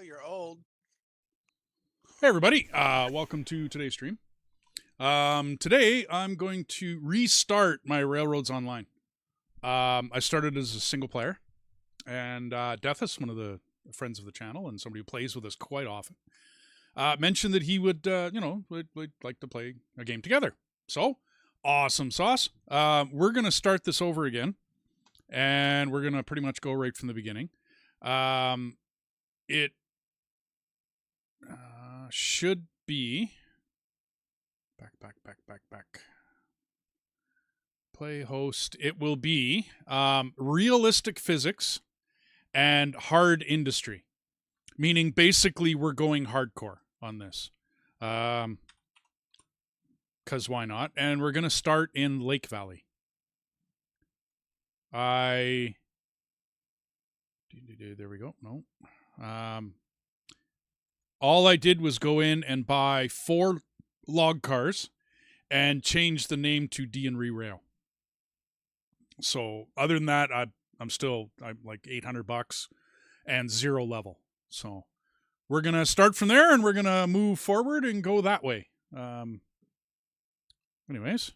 you're old. Hey everybody, welcome to today's stream. Today I'm going to restart my Railroads Online. I started as a single player, and Dethus, one of the friends of the channel and somebody who plays with us quite often, mentioned that he would like to play a game together. So, awesome sauce. We're going to start this over again, and we're going to pretty much go right from the beginning. It should be back. Play host. It will be realistic physics and hard industry, meaning basically we're going hardcore on this. Because why not? And we're going to start in Lake Valley. There we go. No. All I did was go in and buy 4 log cars and change the name to D and Rail. So other than that, I'm like $800 and 0 level. So we're gonna start from there and we're gonna move forward and go that way. Anyways,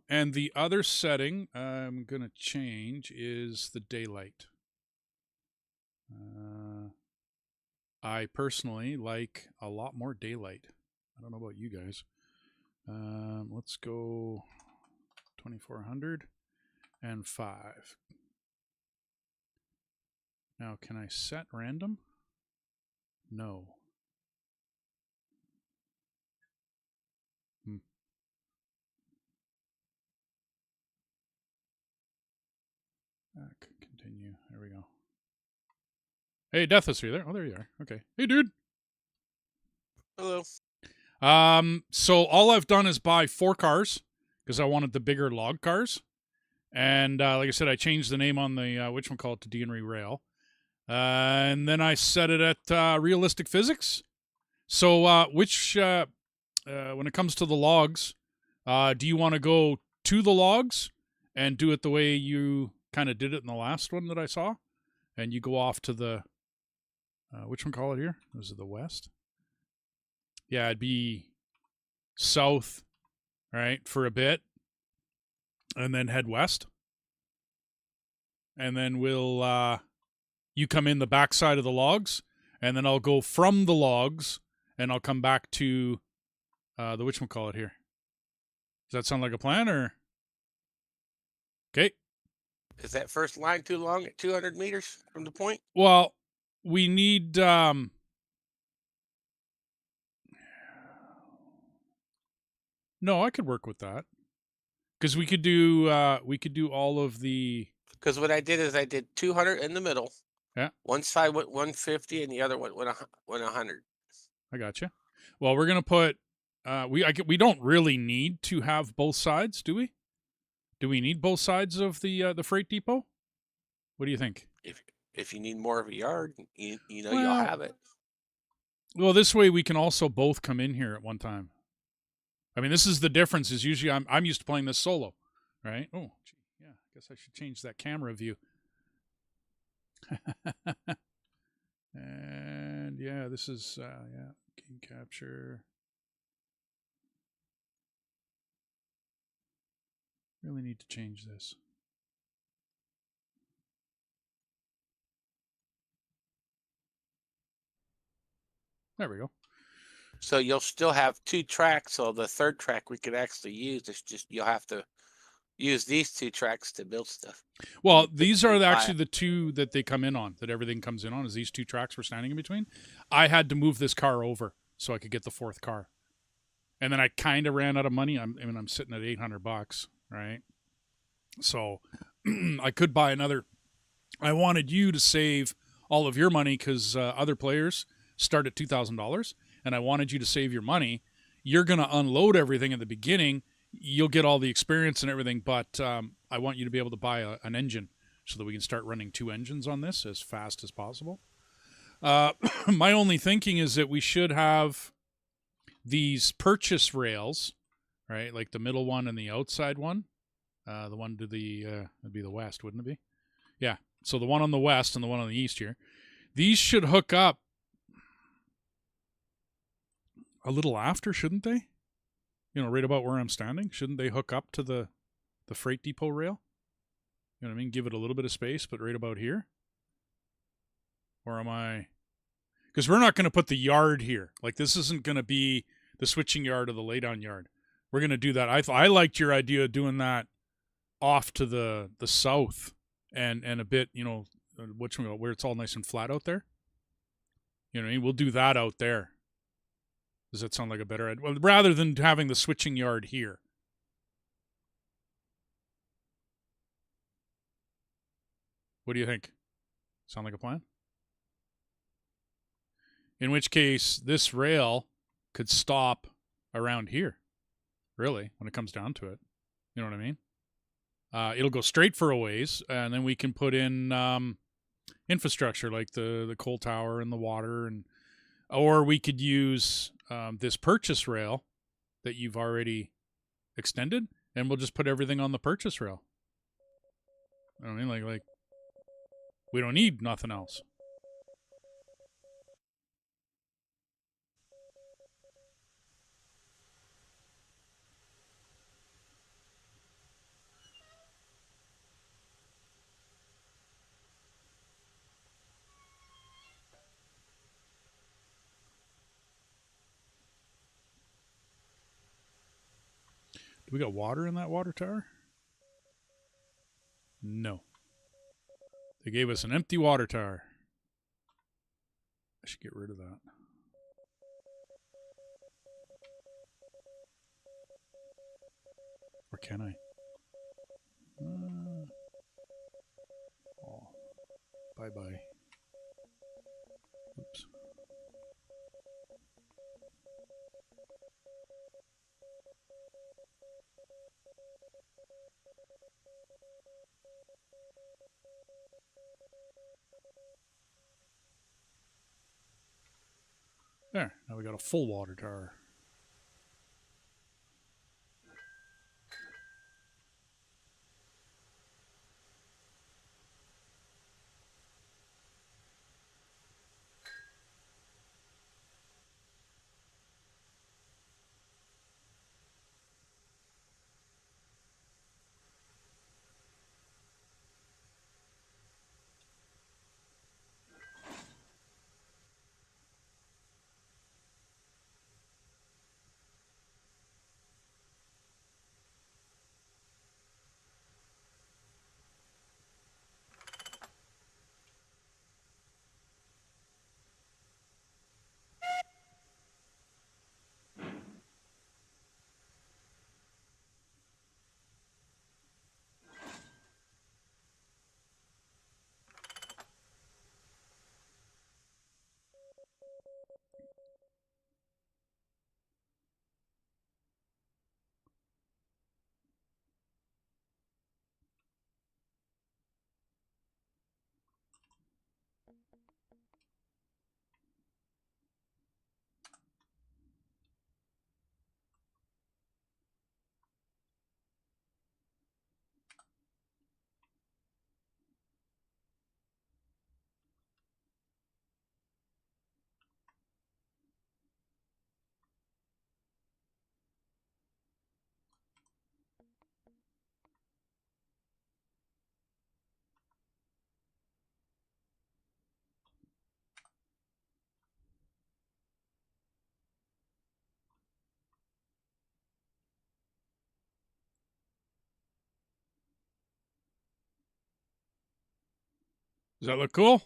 and the other setting I'm gonna change is the daylight. I personally like a lot more daylight. I don't know about you guys. Let's go 2400 and 5. Now, can I set random? No. Back, continue. There we go. Hey, Dethus, are you there? Oh, there you are. Okay. Hey, dude. Hello. So all I've done is buy 4 cars because I wanted the bigger log cars. And like I said, I changed the name on the whatchamacallit to D and Rail. And then I set it at realistic physics. So when it comes to the logs, do you want to go to the logs and do it the way you kind of did it in the last one that I saw? And you go off to the whatchamacallit here? Was it the west? Yeah, it'd be south, right, for a bit, and then head west. And then we'll, you come in the backside of the logs, and then I'll go from the logs, and I'll come back to the whatchamacallit here. Does that sound like a plan, or? Okay. Is that first line too long at 200 meters from the point? Well, we need... No, I could work with that. Because we could do all of the... Because what I did is I did 200 in the middle. Yeah. One side went 150 and the other one went 100. I gotcha. Well, we're going to put... we don't really need to have both sides, do we? Do we need both sides of the freight depot? What do you think? If you need more of a yard, you'll have it. Well, this way we can also both come in here at one time. I mean, this is the difference. Is usually I'm used to playing this solo, right? Oh, gee, yeah. I guess I should change that camera view. And yeah, this is game capture. Really need to change this. There we go. So you'll still have 2 tracks. So the third track we could actually use. It's just you'll have to use these 2 tracks to build stuff. Well, these are actually the 2 that they come in on, that everything comes in on, is these 2 tracks we're standing in between. I had to move this car over so I could get the 4th car. And then I kind of ran out of money. I'm sitting at $800, right? So I could buy another. I wanted you to save all of your money because other players start at $2,000, and I wanted you to save your money. You're going to unload everything at the beginning. You'll get all the experience and everything, but I want you to be able to buy an engine so that we can start running 2 engines on this as fast as possible. My only thinking is that we should have these purchase rails, right? Like the middle one and the outside one. The one to the, would be the west, wouldn't it be? Yeah. So the one on the west and the one on the east here. These should hook up a little after, shouldn't they? You know, right about where I'm standing. Shouldn't they hook up to the freight depot rail? You know what I mean? Give it a little bit of space, but right about here? Or am I... Because we're not going to put the yard here. Like, this isn't going to be the switching yard or the laydown yard. We're going to do that. I liked your idea of doing that off to the south and a bit, you know, where it's all nice and flat out there. You know what I mean? We'll do that out there. Does that sound like a better idea? Well, rather than having the switching yard here. What do you think? Sound like a plan? In which case, this rail could stop around here, really, when it comes down to it. You know what I mean? It'll go straight for a ways, and then we can put in infrastructure like the coal tower and the water, or we could use this purchase rail that you've already extended, and we'll just put everything on the purchase rail. You know what I mean? Like we don't need nothing else. Do we got water in that water tower? No. They gave us an empty water tower. I should get rid of that. Or can I? Oh. Bye-bye. Oops. There, now we got a full water tower. Does that look cool?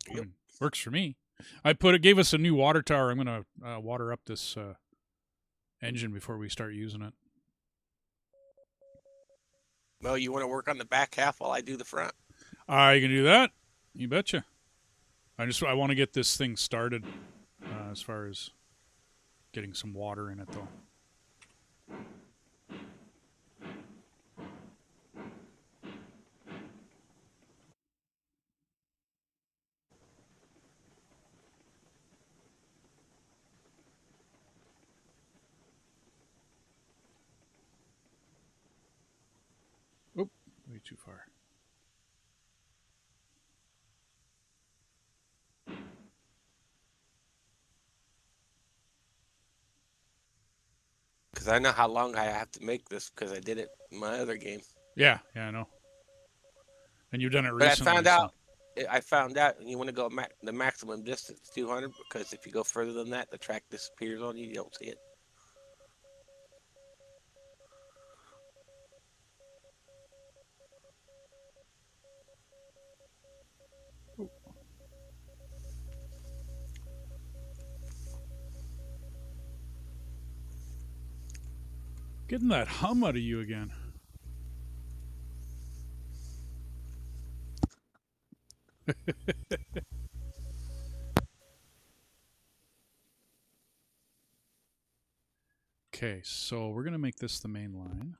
Yep. I mean, works for me. It gave us a new water tower. I'm going to water up this engine before we start using it. Well, you want to work on the back half while I do the front? I can do that. You betcha. I want to get this thing started as far as getting some water in it, though. Oop, way too far. because I know how long I have to make this because I did it in my other game. Yeah, I know. And you've done it But recently, so. I found out you want to go the maximum distance 200 because if you go further than that, the track disappears on you. You don't see it. Getting that hum out of you again. Okay, so we're going to make this the main line.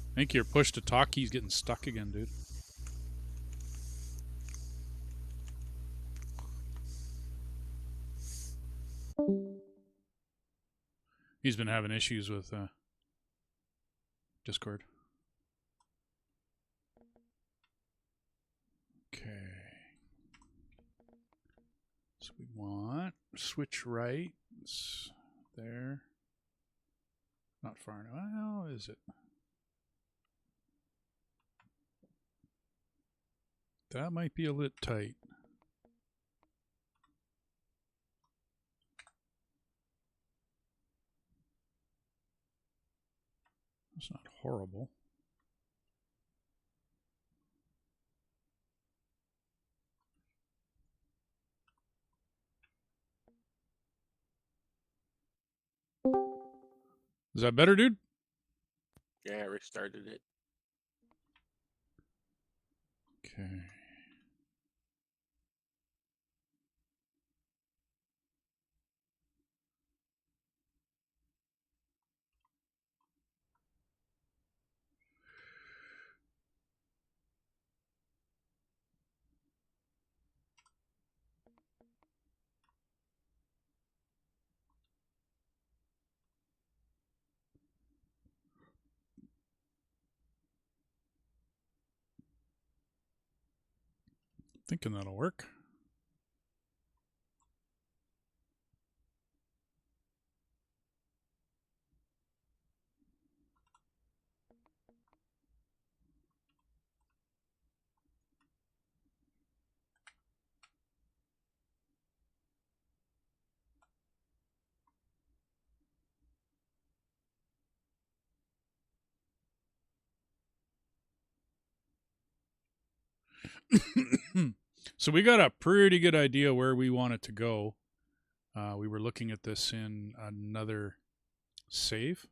I think your push to talk key's getting stuck again, dude. He's been having issues with Discord. Okay. So we want switch right. It's there. Not far enough. How is it? That might be a little tight. It's not horrible. Is that better, dude? Yeah, I restarted it. Okay. Thinking that'll work. So we got a pretty good idea where we want it to go. We were looking at this in another save.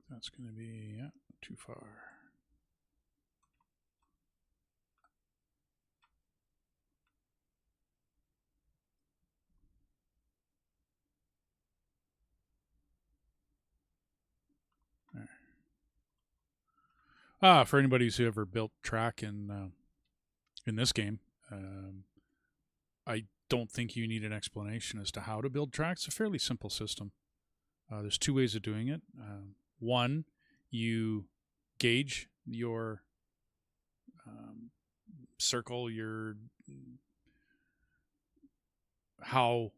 That's going to be too far. There. For anybody who's ever built track in this game, I don't think you need an explanation as to how to build tracks. It's a fairly simple system. There's two ways of doing it. One, you gauge your circle, how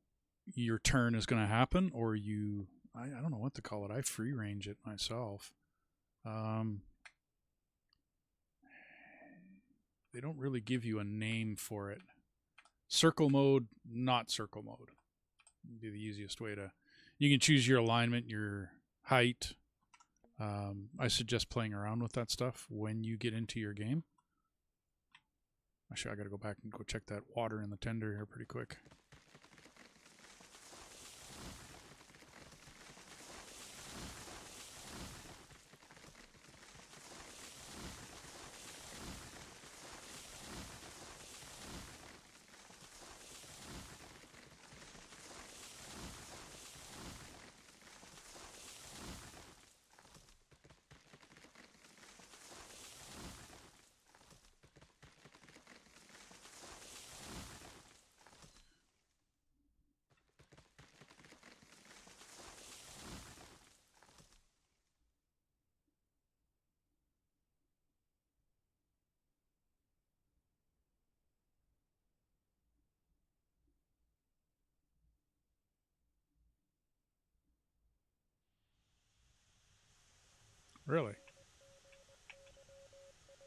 your turn is going to happen, or I don't know what to call it. I free range it myself. They don't really give you a name for it. Circle mode, not circle mode. Would be the easiest way to. You can choose your alignment, your height. I suggest playing around with that stuff when you get into your game. Actually, I got to go back and go check that water in the tender here pretty quick. Really?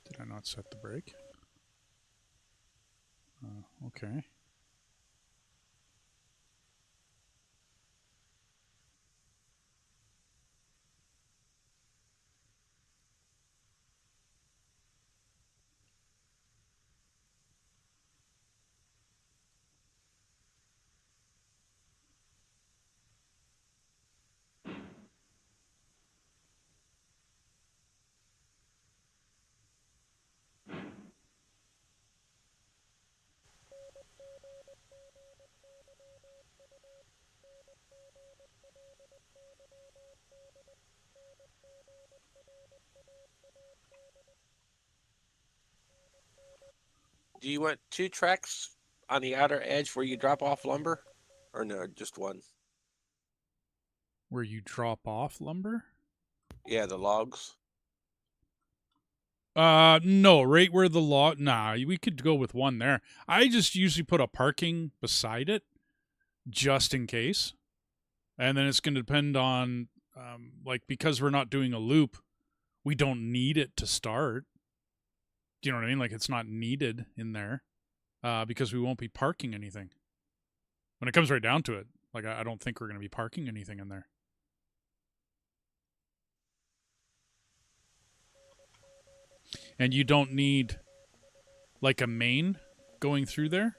Did I not set the brake? Okay. Do you want 2 tracks on the outer edge where you drop off lumber, or no, just one? Where you drop off lumber? Yeah, the logs. No, right where the log. Nah, we could go with one there. I just usually put a parking beside it, just in case. And then it's going to depend on, like, because we're not doing a loop, we don't need it to start. Do you know what I mean? Like, it's not needed in there, because we won't be parking anything. When it comes right down to it, like, I don't think we're going to be parking anything in there. And you don't need, like, a main going through there.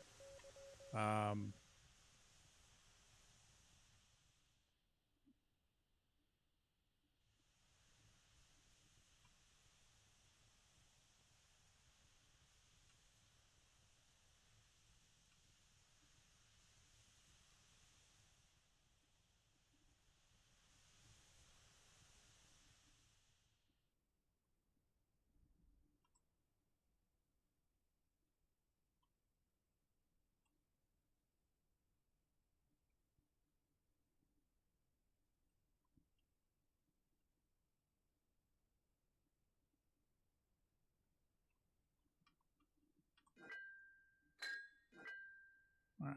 Right.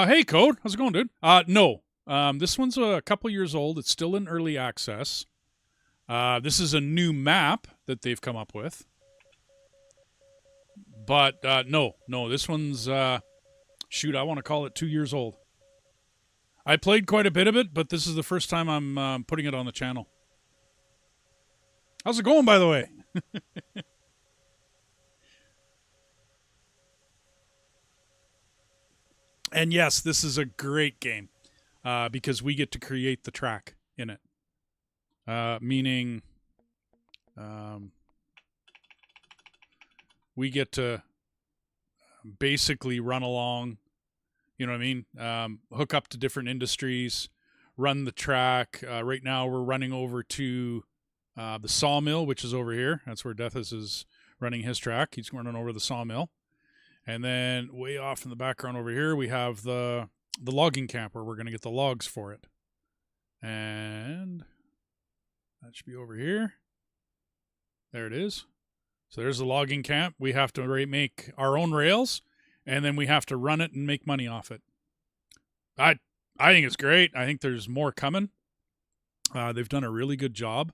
Hey, Code. How's it going, dude? No. This one's a couple years old. It's still in early access. This is a new map that they've come up with. But no, this one's, shoot, I want to call it 2 years old. I played quite a bit of it, but this is the first time I'm putting it on the channel. How's it going, by the way? And yes, this is a great game, because we get to create the track in it. Meaning, we get to basically run along, you know what I mean? Hook up to different industries, run the track. Right now, we're running over to the sawmill, which is over here. That's where Dethus is running his track. He's running over the sawmill. And then way off in the background over here, we have the logging camp where we're going to get the logs for it. And that should be over here. There it is. So there's the logging camp. We have to make our own rails, and then we have to run it and make money off it. I think it's great. I think there's more coming. They've done a really good job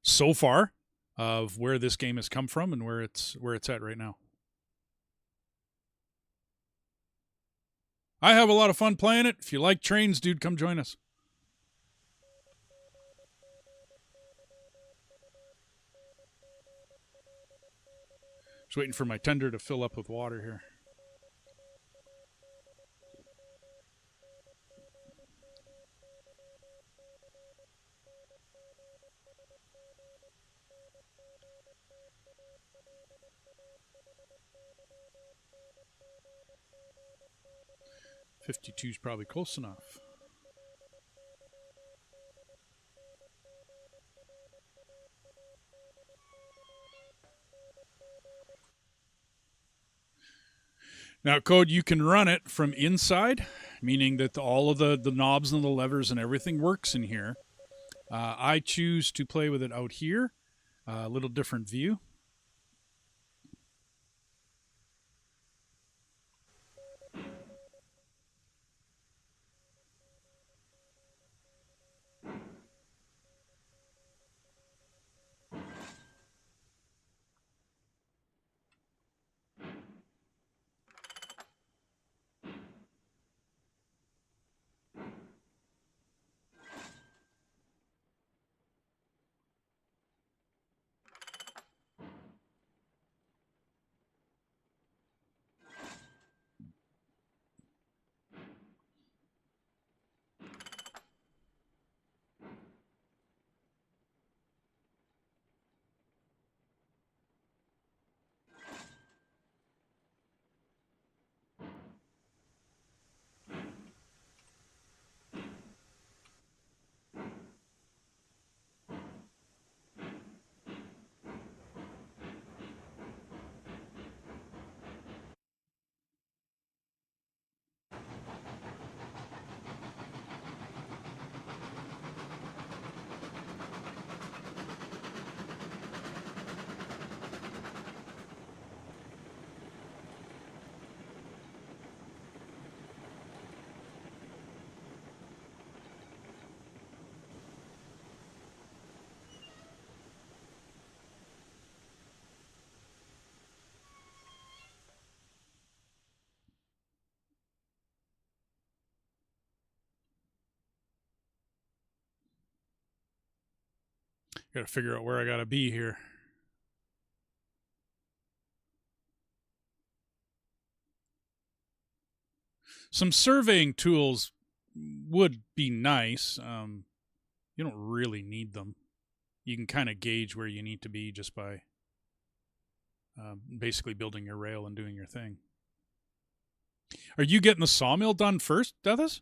so far of where this game has come from and where it's at right now. I have a lot of fun playing it. If you like trains, dude, come join us. Just waiting for my tender to fill up with water here. $52 is probably close enough. Now, Code, you can run it from inside, meaning that all of the knobs and the levers and everything works in here. I choose to play with it out here, a little different view. Got to figure out where I got to be here. Some surveying tools would be nice. You don't really need them. You can kind of gauge where you need to be just by basically building your rail and doing your thing. Are you getting the sawmill done first, Dethus?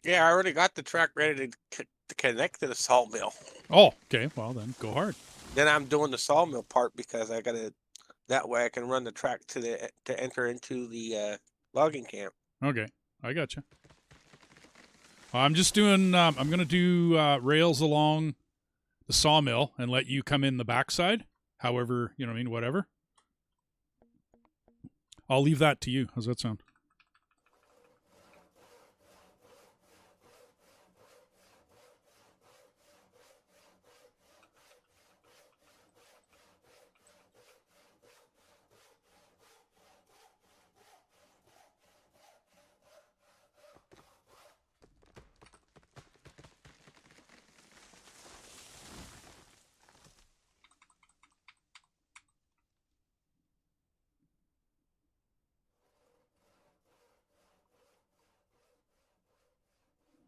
Yeah, I already got the track ready to connect to the sawmill. Oh, okay. Well, then go hard. Then I'm doing the sawmill part because I gotta. That way I can run the track to enter into the logging camp. Okay, I got you. I'm just doing. I'm gonna do rails along the sawmill and let you come in the backside. However, you know what I mean. Whatever. I'll leave that to you. How's that sound?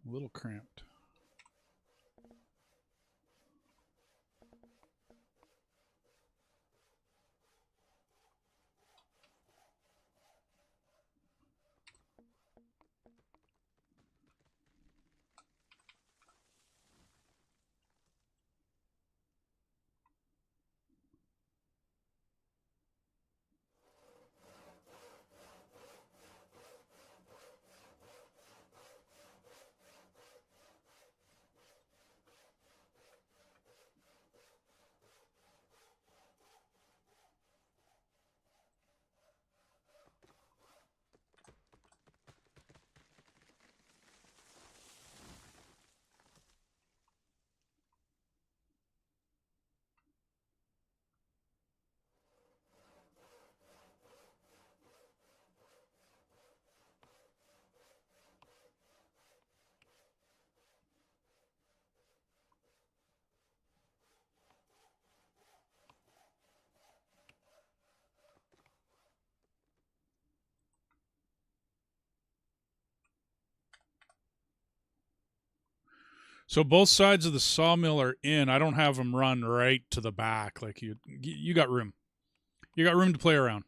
A little cramped. So both sides of the sawmill are in. I don't have them run right to the back. Like you got room. You got room to play around.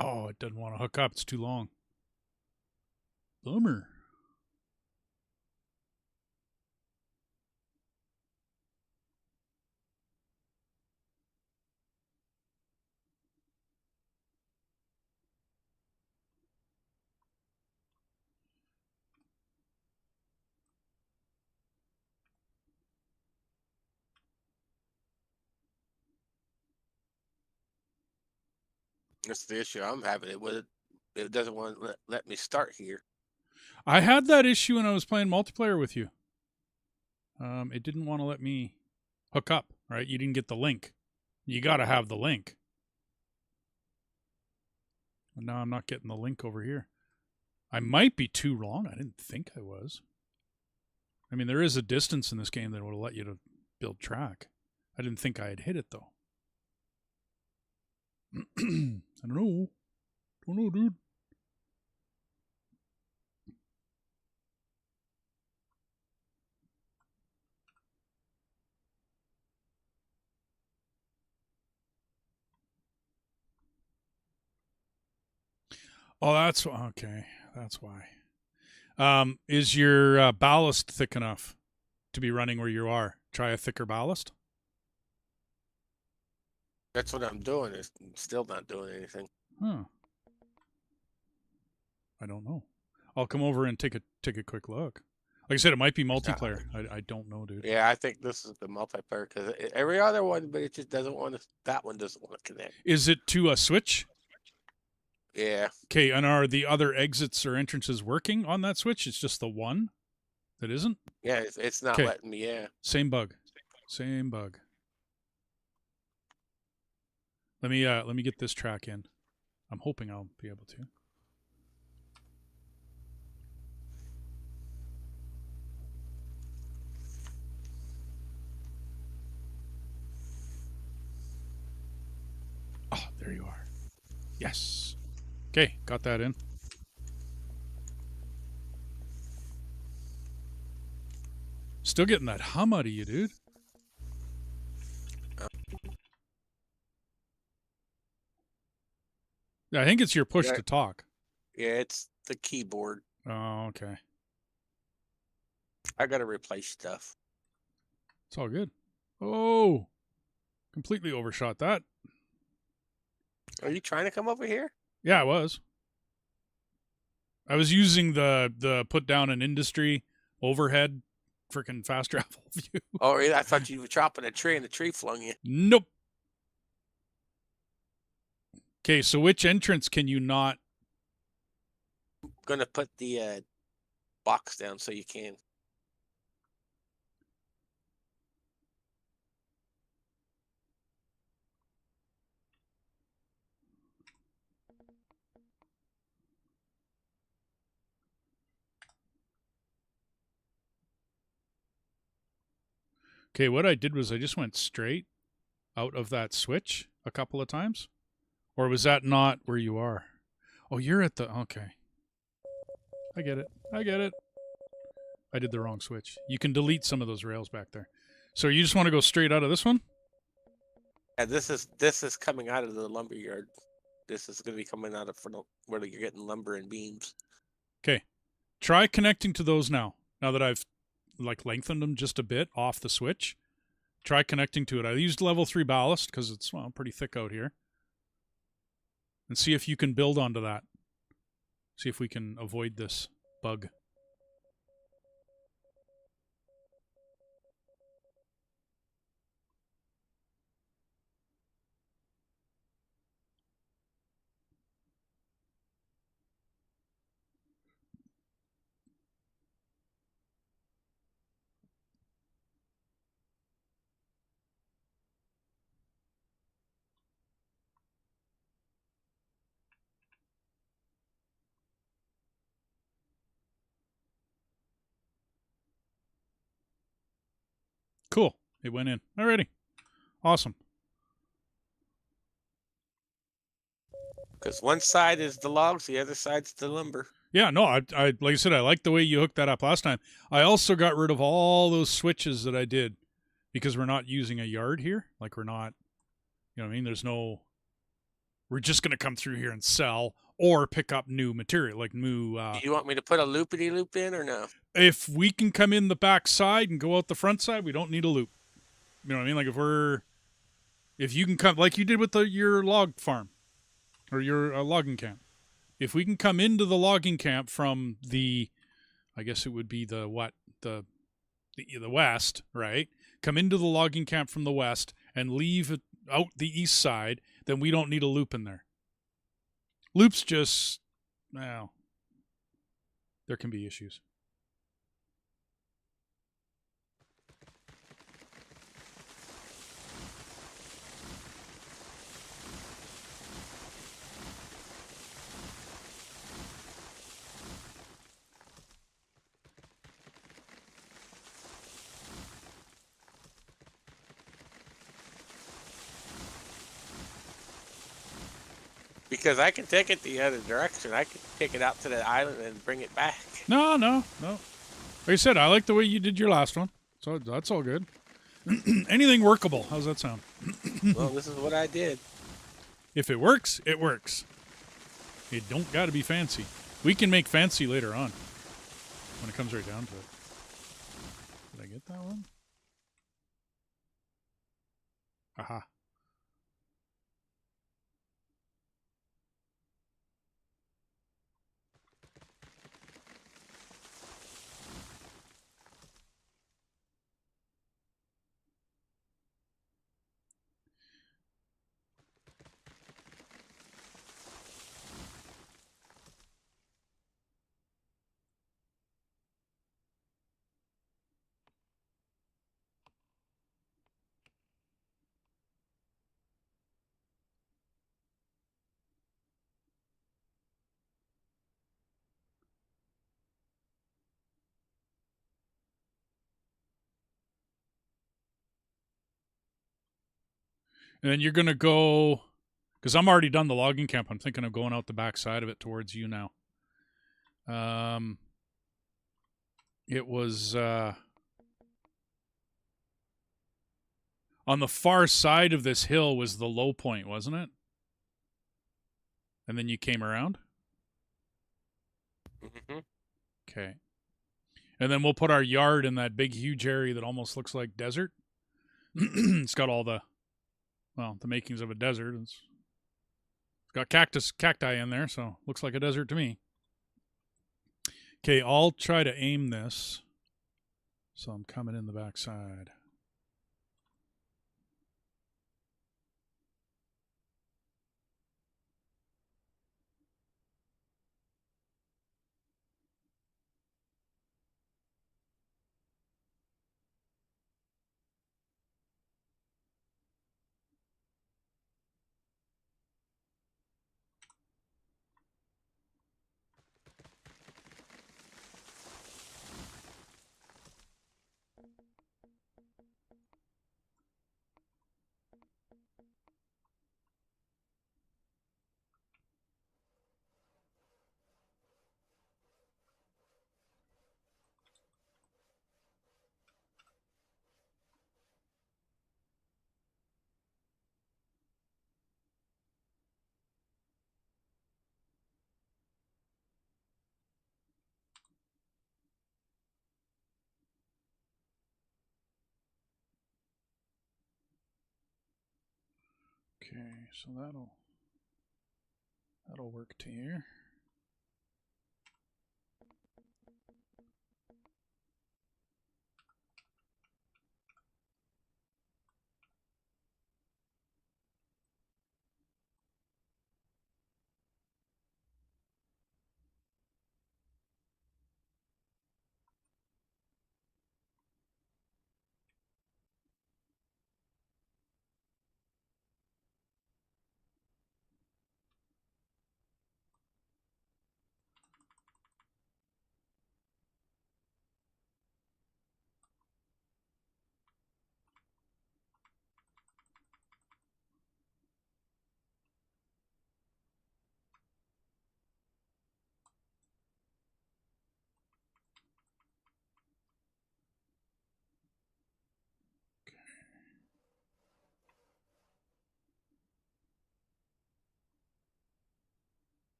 Oh, it doesn't want to hook up. It's too long. Bummer. That's the issue I'm having. It doesn't want to let me start here. I had that issue when I was playing multiplayer with you. It didn't want to let me hook up, right? You didn't get the link. You got to have the link. And now I'm not getting the link over here. I might be too long. I didn't think I was. I mean, there is a distance in this game that will let you to build track. I didn't think I had hit it, though. I don't know. Don't know, dude. Oh, that's okay. That's why. Is your ballast thick enough to be running where you are? Try a thicker ballast. That's what I'm doing. It's still not doing anything. Huh. I don't know. I'll come over and take a quick look. Like I said, it might be multiplayer. I don't know, dude. Yeah, I think this is the multiplayer because every other one, but it just doesn't want to. That one doesn't want to connect. Is it to a switch? Yeah. Okay, and are the other exits or entrances working on that switch? It's just the one that isn't? Yeah, it's not letting me, yeah. Same bug. Same bug. Let me get this track in. I'm hoping I'll be able to. Oh, there you are. Yes. Okay, got that in. Still getting that hum out of you, dude. I think it's your push to talk. Yeah, it's the keyboard. Oh, okay. I gotta replace stuff. It's all good. Oh, completely overshot that. Are you trying to come over here? Yeah, I was. I was using the put down an industry overhead freaking fast travel view. Oh, I thought you were chopping a tree and the tree flung you. Nope. Okay, so which entrance can you not? I'm gonna put the box down so you can. Okay, what I did was I just went straight out of that switch a couple of times. Or was that not where you are? Oh, you're at the... Okay. I get it. I get it. I did the wrong switch. You can delete some of those rails back there. So you just want to go straight out of this one? Yeah, this is coming out of the lumber yard. This is going to be coming out of where you're getting lumber and beams. Okay. Try connecting to those now. Now that I've lengthened them just a bit off the switch. Try connecting to it. I used level 3 ballast because it's pretty thick out here. And see if you can build onto that. See if we can avoid this bug. Cool. It went in. Alrighty. Awesome. Because one side is the logs, the other side's the lumber. Yeah, no, I like I said, I like the way you hooked that up last time. I also got rid of all those switches that I did because we're not using a yard here. Like we're not, you know what I mean? There's no We're just going to come through here and sell or pick up new material, like new. Do you want me to put a loopity loop in or no? If we can come in the back side and go out the front side, we don't need a loop. You know what I mean? Like if you can come, like you did with your log farm or your logging camp. If we can come into the logging camp from I guess it would be the west, right? Come into the logging camp from the west and leave it out the east side, then we don't need a loop in there. Loops just, well, there can be issues. Because I can take it the other direction. I can take it out to the island and bring it back. No. Like I said, I like the way you did your last one. So that's all good. Anything workable. How's that sound? Well, this is what I did. If it works, it works. It don't got to be fancy. We can make fancy later on when it comes right down to it. Did I get that one? Aha. And then you're going to go, because I'm already done the logging camp. I'm thinking of going out the back side of it towards you now. It was on the far side of this hill was the low point, wasn't it? And then you came around? Mm-hmm. Okay. And then we'll put our yard in that big, huge area that almost looks like desert. It's got all the makings of a desert. It's got cacti in there, so looks like a desert to me. Okay, I'll try to aim this. So I'm coming in the backside. Okay, so that'll work to here.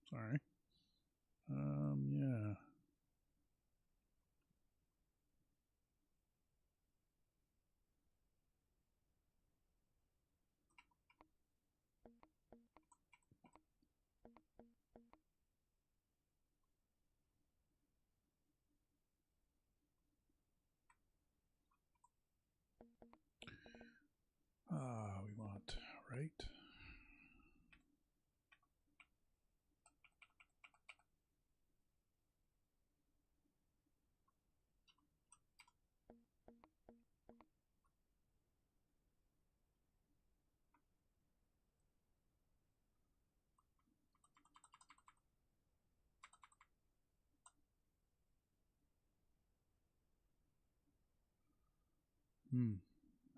Sorry. Yeah. We want right.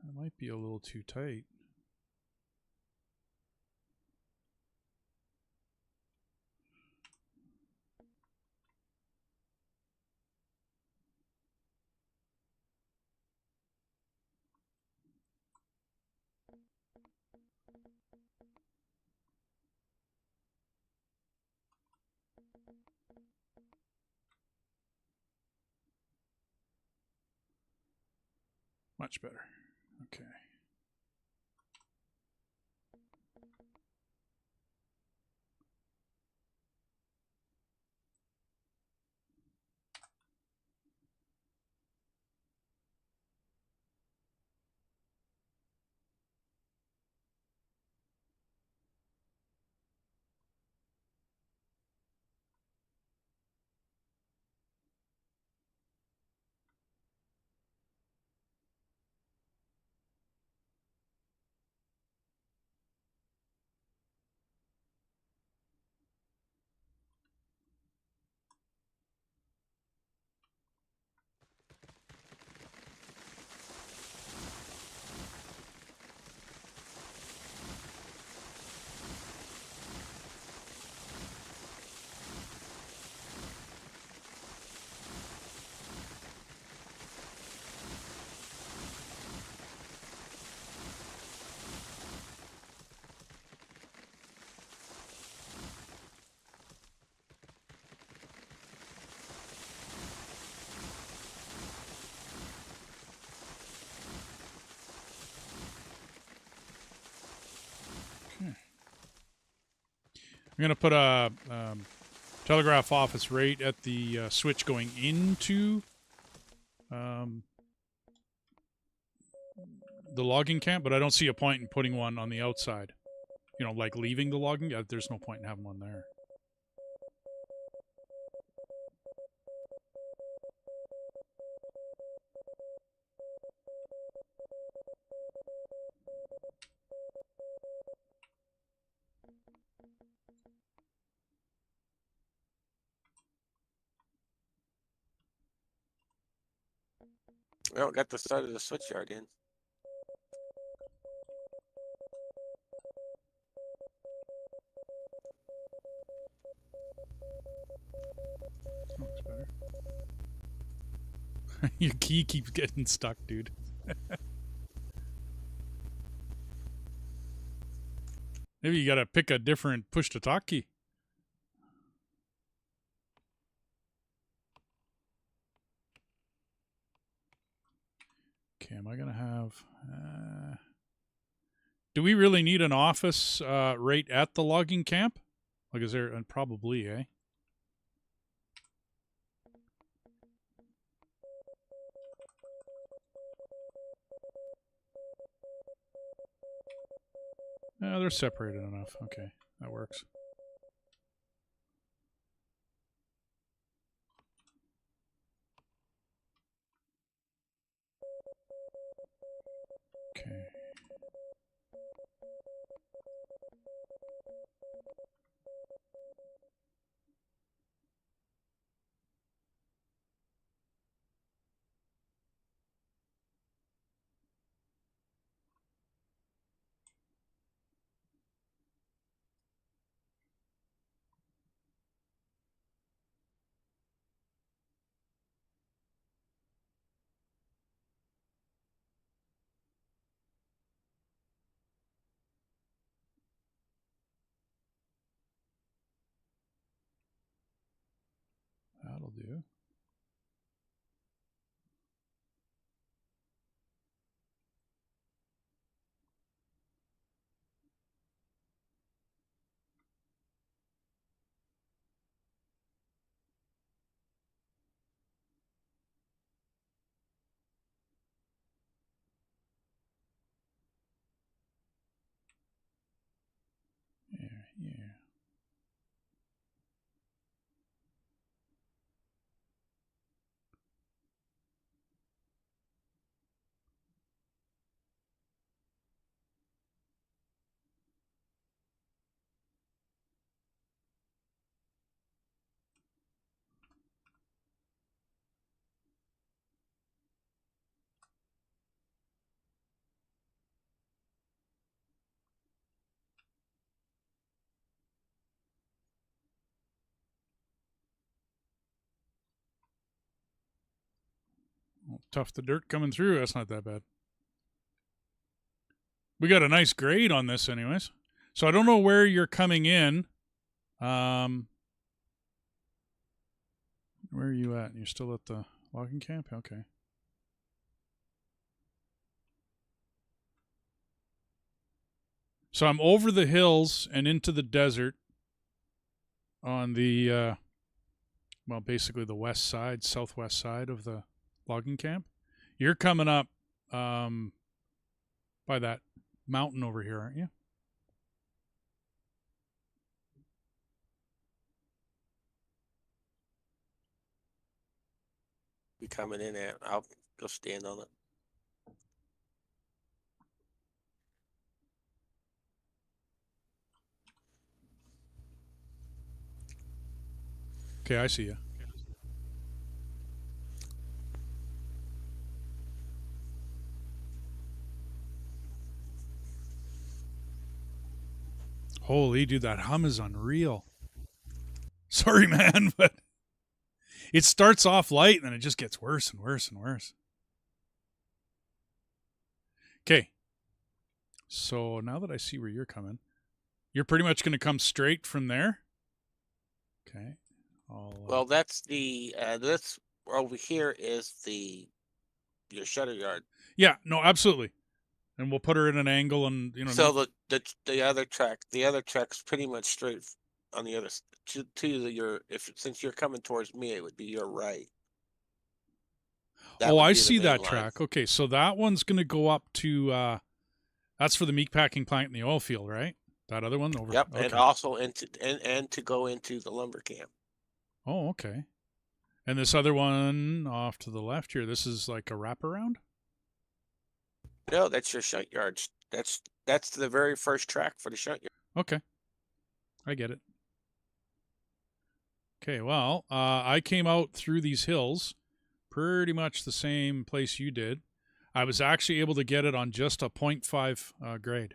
That might be a little too tight. Much better. Okay. I'm going to put a telegraph office right at the switch going into the logging camp, but I don't see a point in putting one on the outside. You know, like leaving the logging. There's no point in having one there. We don't got the start of the switch yard in. That looks better. Your key keeps getting stuck, dude. Maybe you gotta pick a different push to talk key. Okay, am I gonna have... do we really need an office right at the logging camp? Like, is there... probably, eh? They're separated enough. Okay, that works. Okay. do. Here. Well, tough the dirt coming through. That's not that bad. We got a nice grade on this, anyways. So I don't know where you're coming in. Where are you at? You're still at the logging camp? Okay. So I'm over the hills and into the desert on the, well, basically the west side, southwest side of the logging camp. You're coming up by that mountain over here, aren't you? Be coming in at. I'll go stand on it. Okay, I see you. Holy dude, that hum is unreal. Sorry, man, but it starts off light and then it just gets worse and worse and worse. Okay. So now that I see where you're coming, you're pretty much going to come straight from there. Okay. Well, that's the this over here is your shutter yard. Yeah, no, absolutely. And we'll put her in an angle, and you know. So the other track's pretty much straight on the other since you're coming towards me, it would be your right. Oh, I see that track. Okay, so that one's going to go up to. That's for the meat packing plant in the oil field, right? That other one over. Yep, okay. and also and to go into the lumber camp. Oh, okay. And this other one off to the left here, this is like a wraparound? No, that's your shunt yards. That's the very first track for the shunt yard. Okay. I get it. Okay, well, I came out through these hills, pretty much the same place you did. I was actually able to get it on just a 0.5 grade.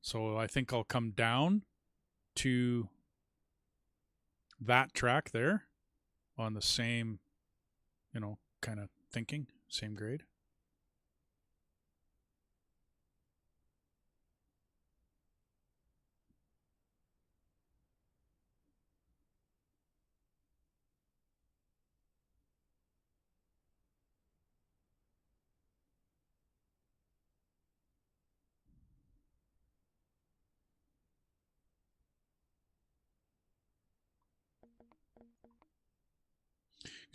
So I think I'll come down to that track there on the same, kind of thinking, same grade.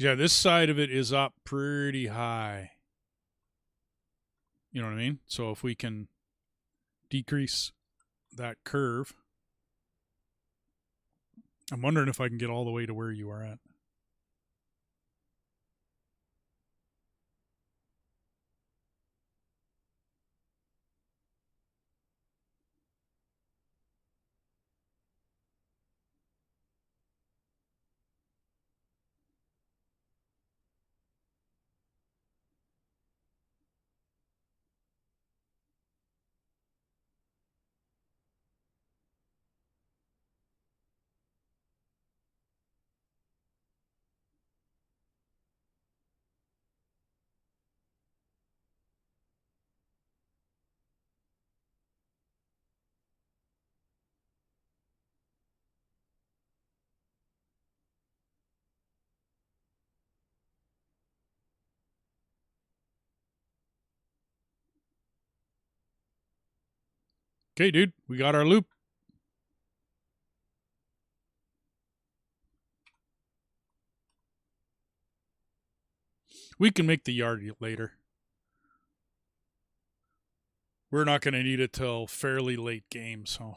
Yeah, this side of it is up pretty high. You know what I mean? So if we can decrease that curve, I'm wondering if I can get all the way to where you are at. Okay, dude, we got our loop. We can make the yard later. We're not going to need it till fairly late game, so...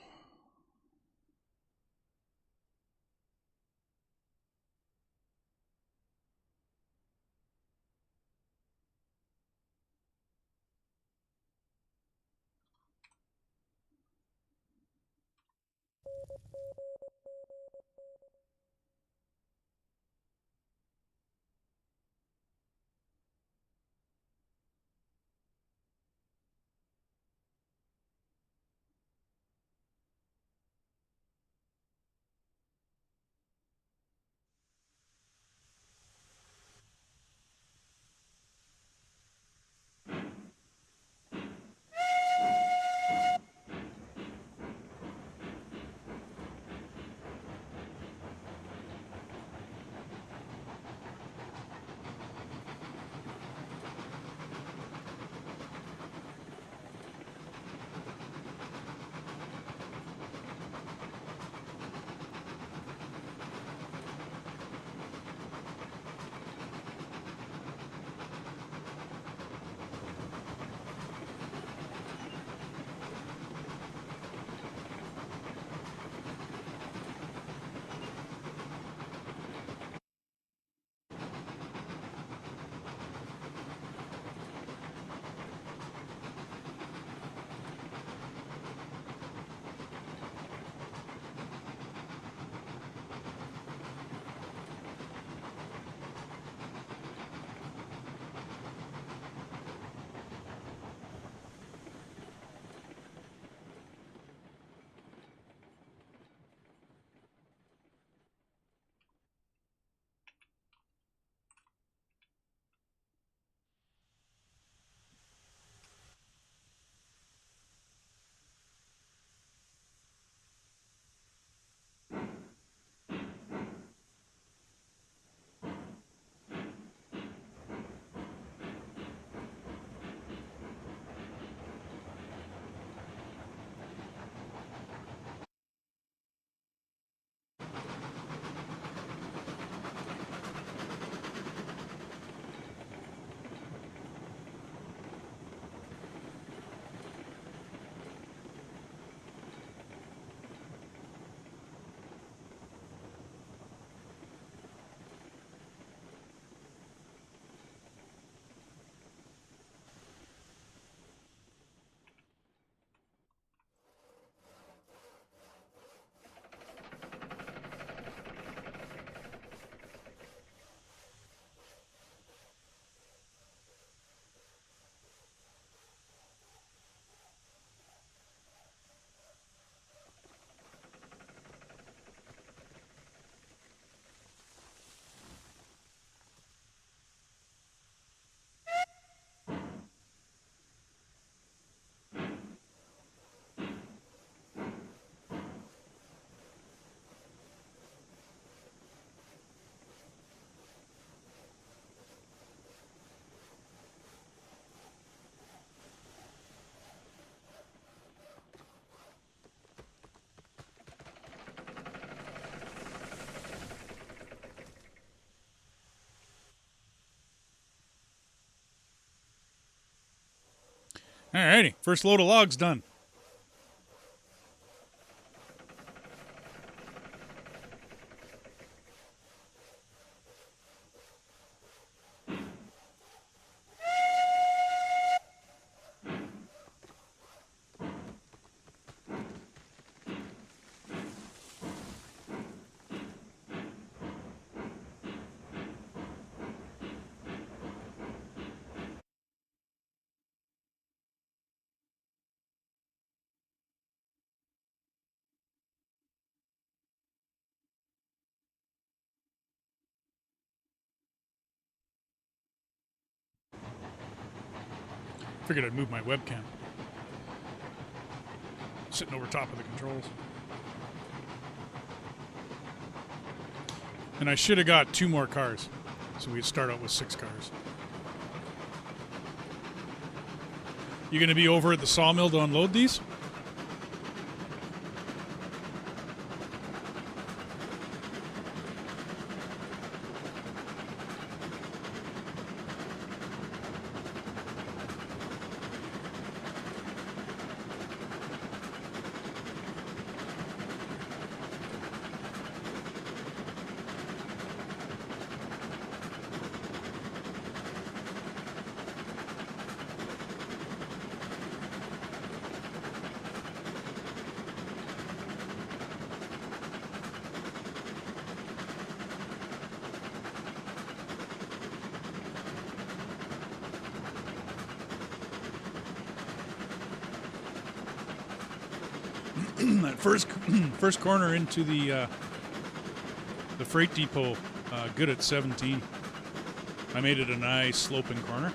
Alrighty, first load of logs done. Figured I'd move my webcam. Sitting over top of the controls. And I should have got 2 more cars. So we'd start out with 6 cars. You going to be over at the sawmill to unload these? that first corner into the freight depot, good at 17. I made it a nice sloping corner.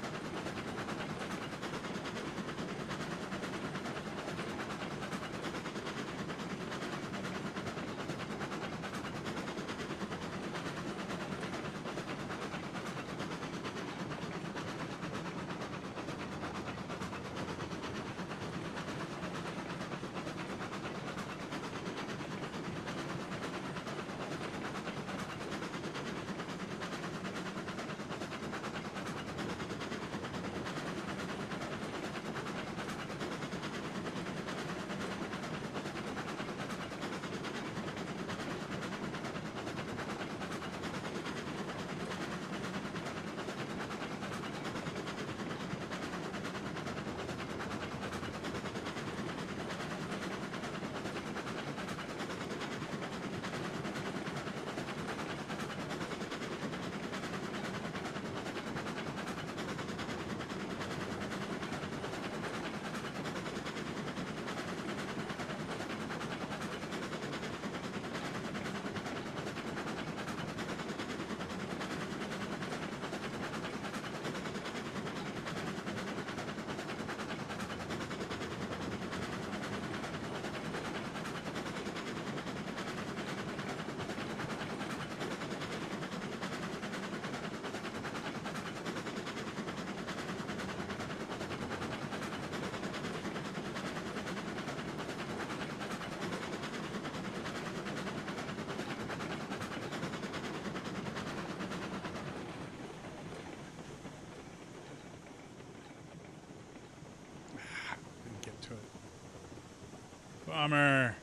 Bummer.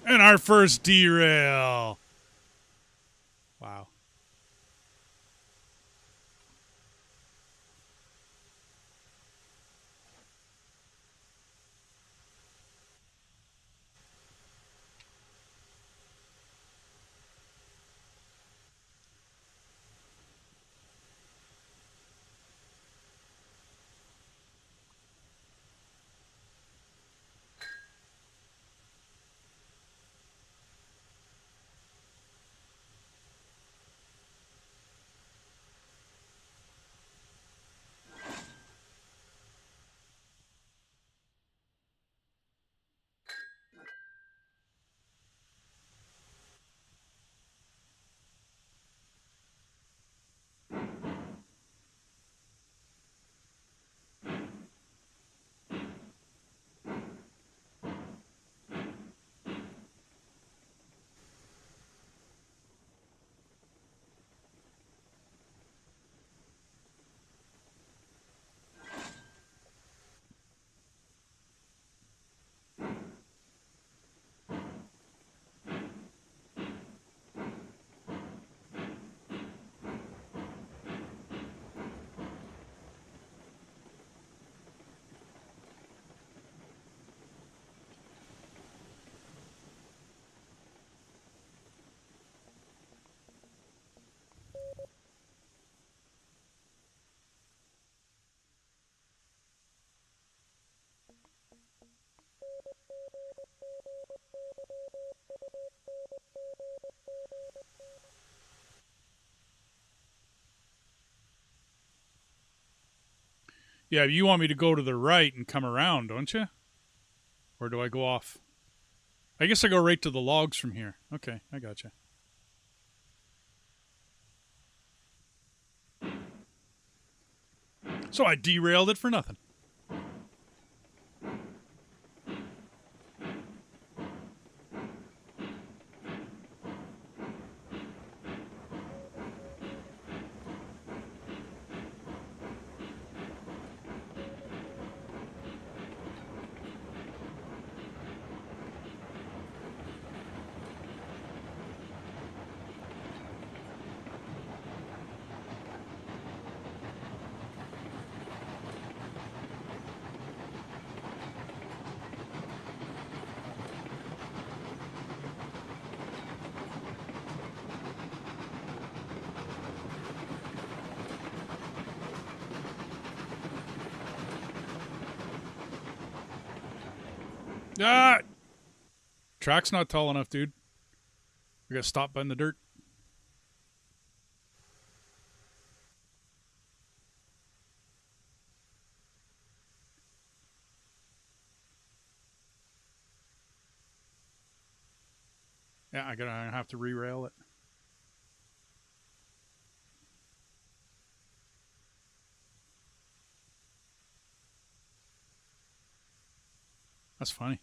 And our first derail. Wow. Yeah, you want me to go to the right and come around, don't you? Or do I go off? I guess I go right to the logs from here. Okay, I gotcha. So I derailed it for nothing. Ah! Track's not tall enough, dude. We gotta stop in the dirt. Yeah, I have to re-rail it. That's funny.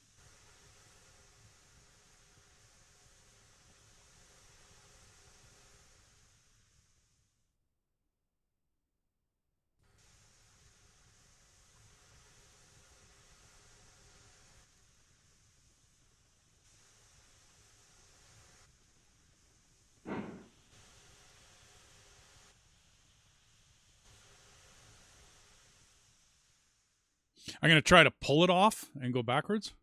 I'm gonna try to pull it off and go backwards.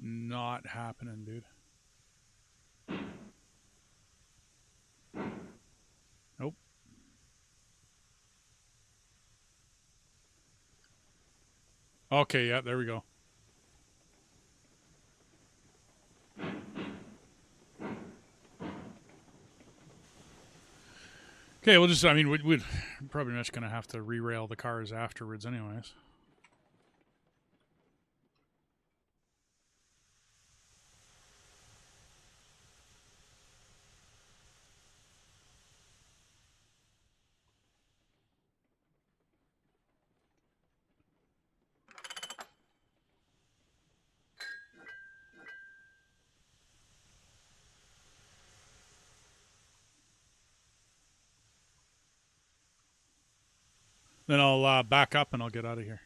Not happening, dude. Nope. Okay, yeah, there we go. Okay, we'll just, I mean, we're probably just going to have to re-rail the cars afterwards anyways. Then I'll back up and I'll get out of here.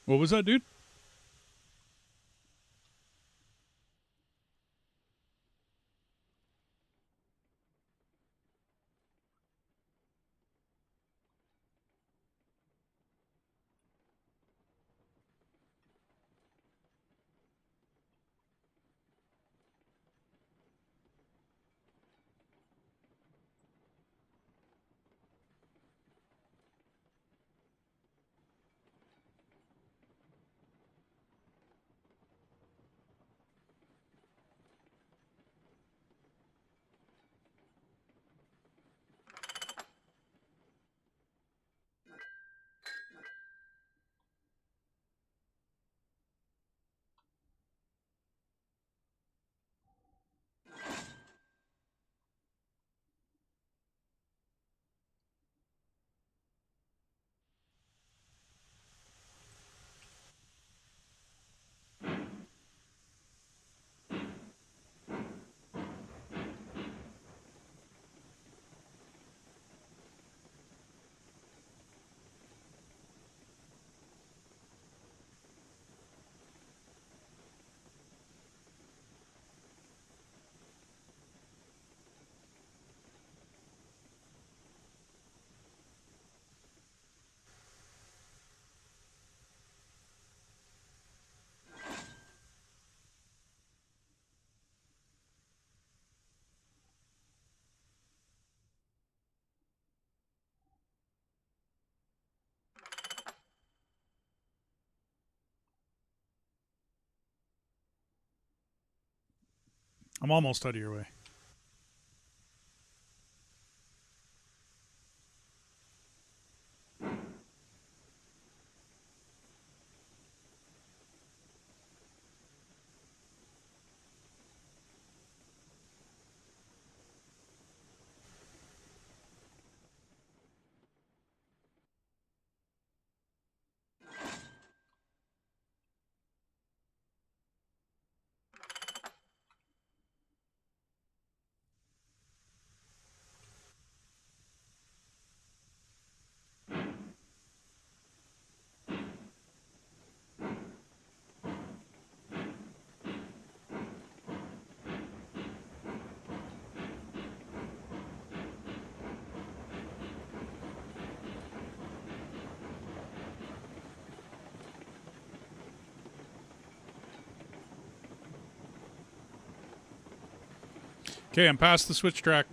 What was that, dude? I'm almost out of your way. Okay, I'm past the switch track.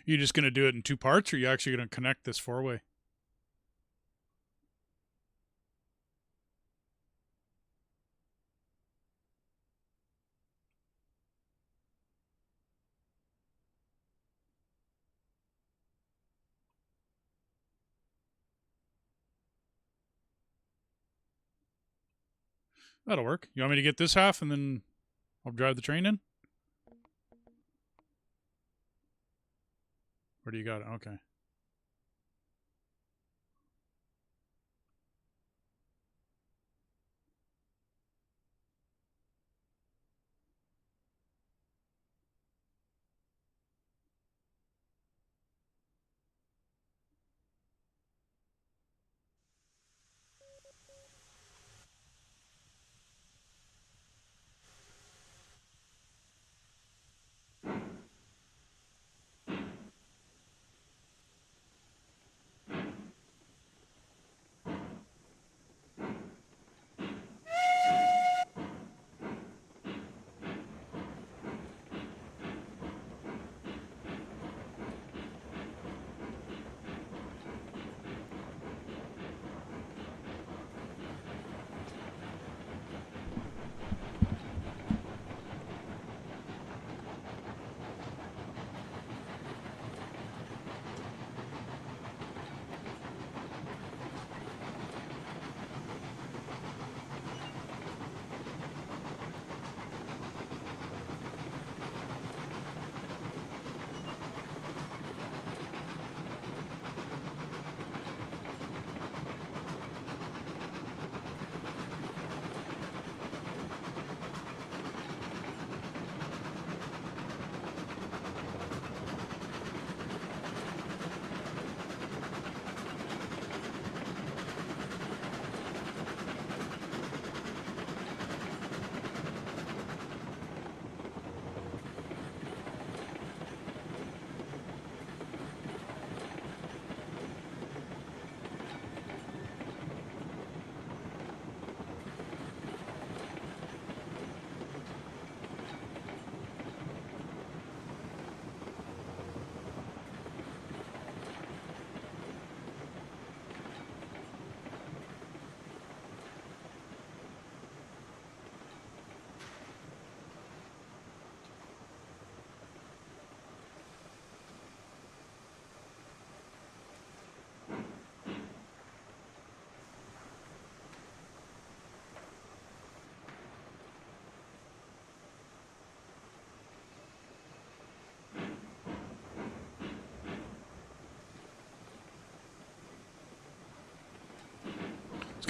You just going to do it in two parts, or are you actually going to connect this four-way? That'll work. You want me to get this half, and then I'll drive the train in? Or do you got it? Okay.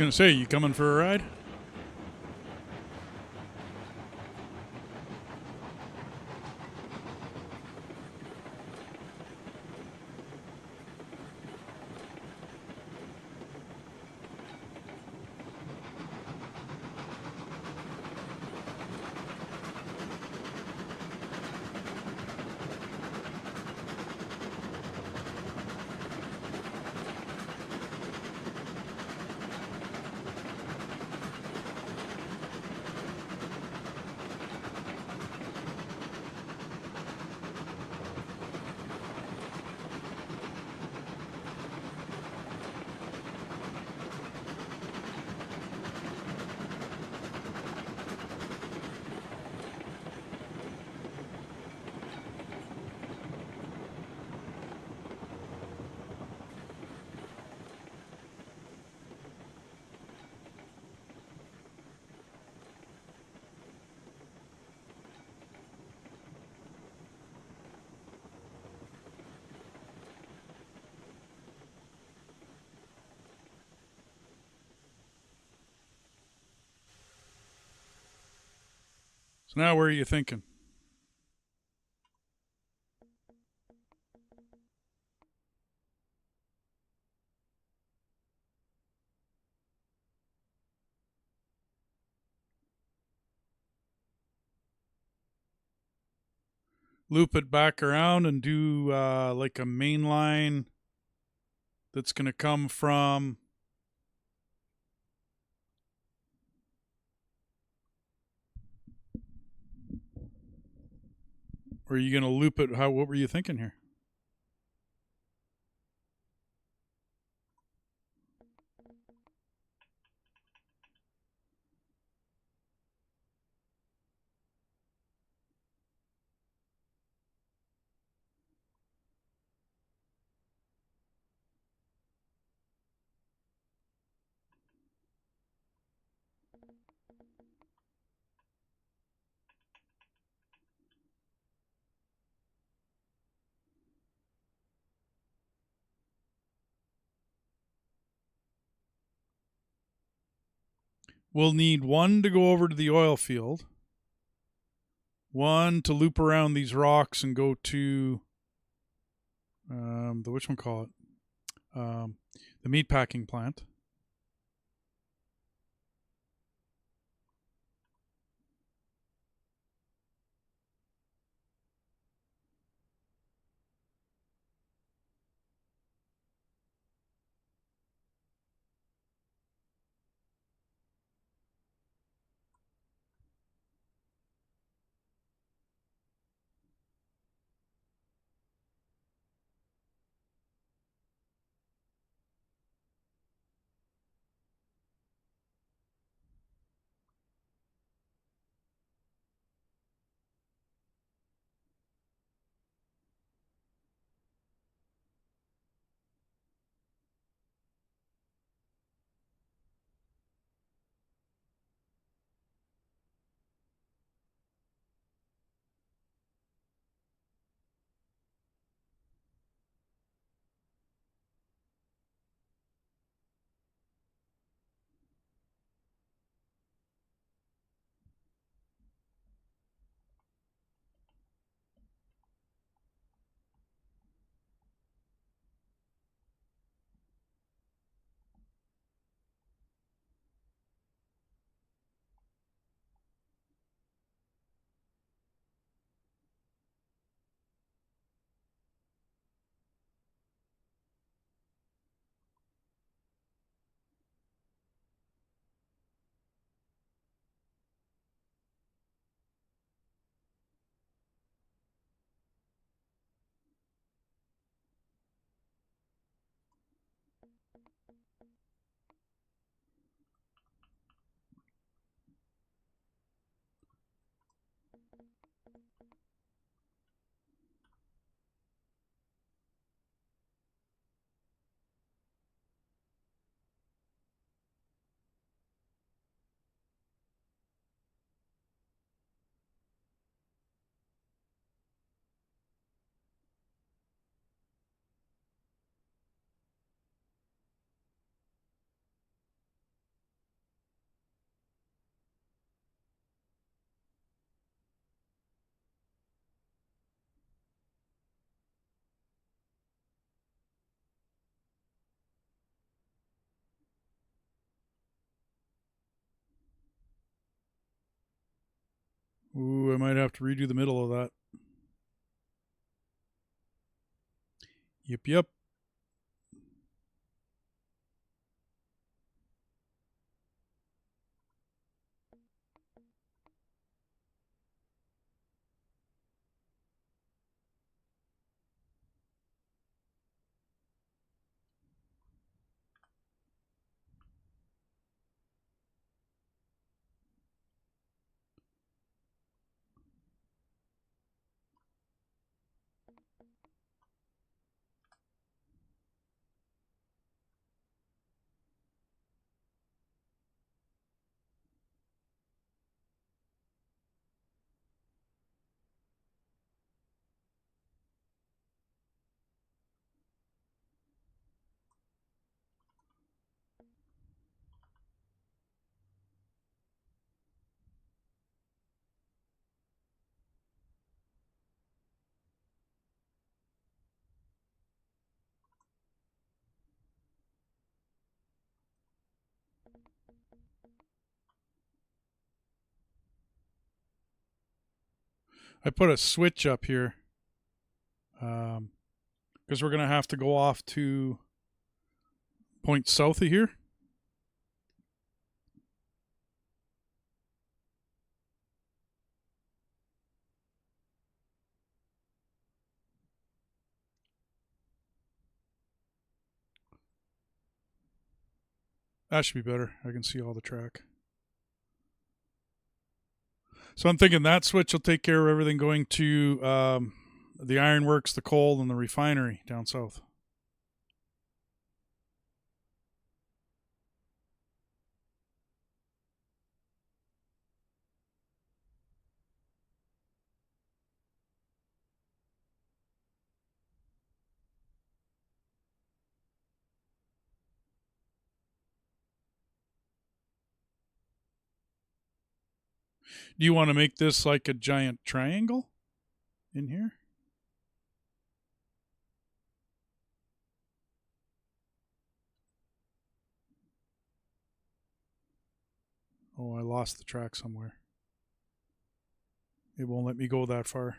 gonna say, you coming for a ride? So now where are you thinking? Loop it back around and do like a main line that's going to come from... Or are you going to loop it? What were you thinking here? We'll need one to go over to the oil field, one to loop around these rocks and go to the, which one call it? The meat packing plant. Ooh, I might have to redo the middle of that. Yep. I put a switch up here because we're going to have to go off to point south of here. That should be better. I can see all the track. So I'm thinking that switch will take care of everything going to the ironworks, the coal, and the refinery down south. Do you want to make this like a giant triangle in here? Oh, I lost the track somewhere. It won't let me go that far.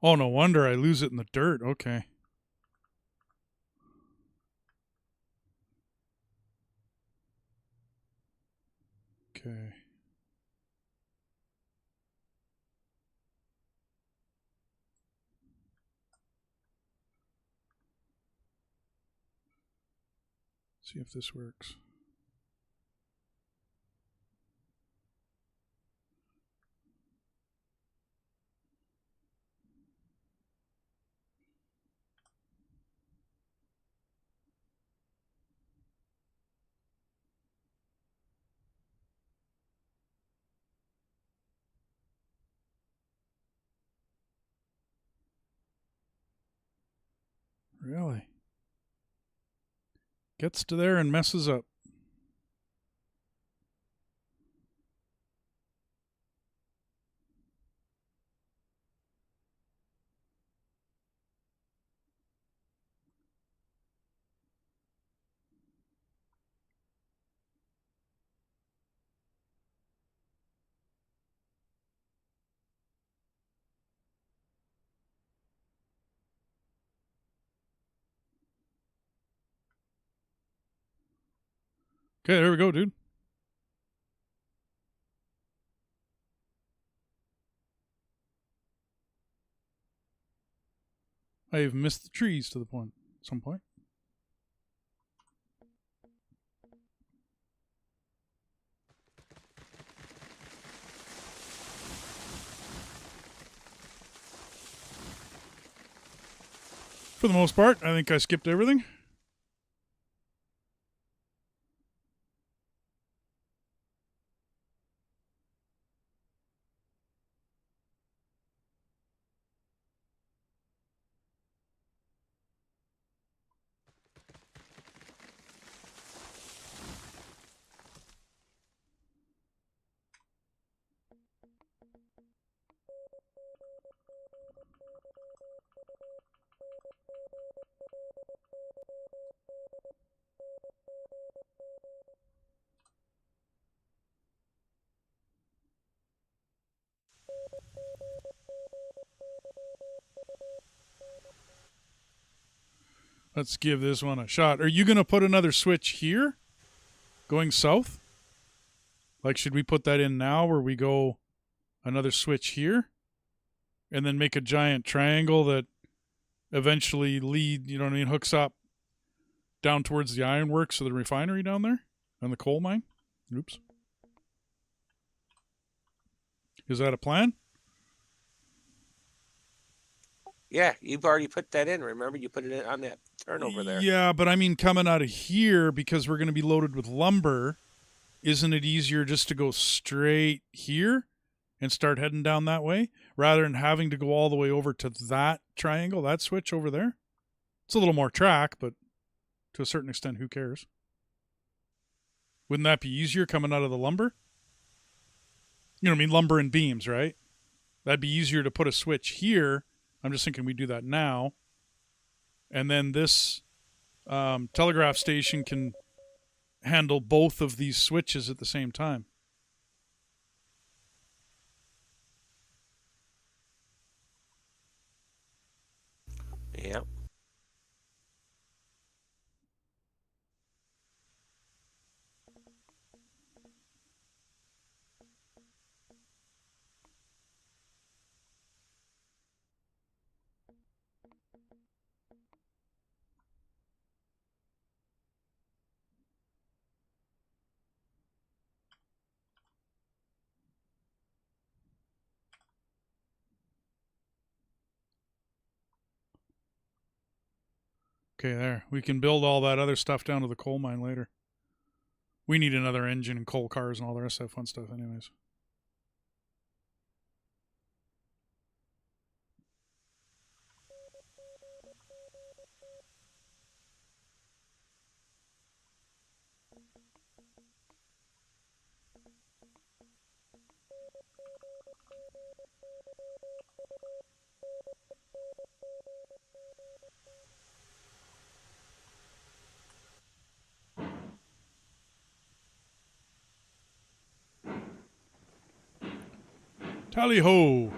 Oh, no wonder I lose it in the dirt. Okay. Okay. See if this works. Really? Gets to there and messes up. Okay, there we go, dude. I've missed the trees to the point. Some point. For the most part, I think I skipped everything. Let's give this one a shot. Are you going to put another switch here going south? Like, should we put that in now where we go another switch here and then make a giant triangle that eventually hooks up down towards the ironworks of the refinery down there and the coal mine? Oops. Is that a plan? Yeah, you've already put that in. Remember, you put it in on that turnover there. Yeah, but I mean, coming out of here, because we're going to be loaded with lumber, isn't it easier just to go straight here and start heading down that way rather than having to go all the way over to that triangle, that switch over there? It's a little more track, but to a certain extent, who cares? Wouldn't that be easier coming out of the lumber? You know what I mean? Lumber and beams, right? That'd be easier to put a switch here. I'm just thinking we do that now. And then this telegraph station can handle both of these switches at the same time. Yep. Okay, there. We can build all that other stuff down to the coal mine later. We need another engine and coal cars and all the rest of that fun stuff anyways. Tally ho!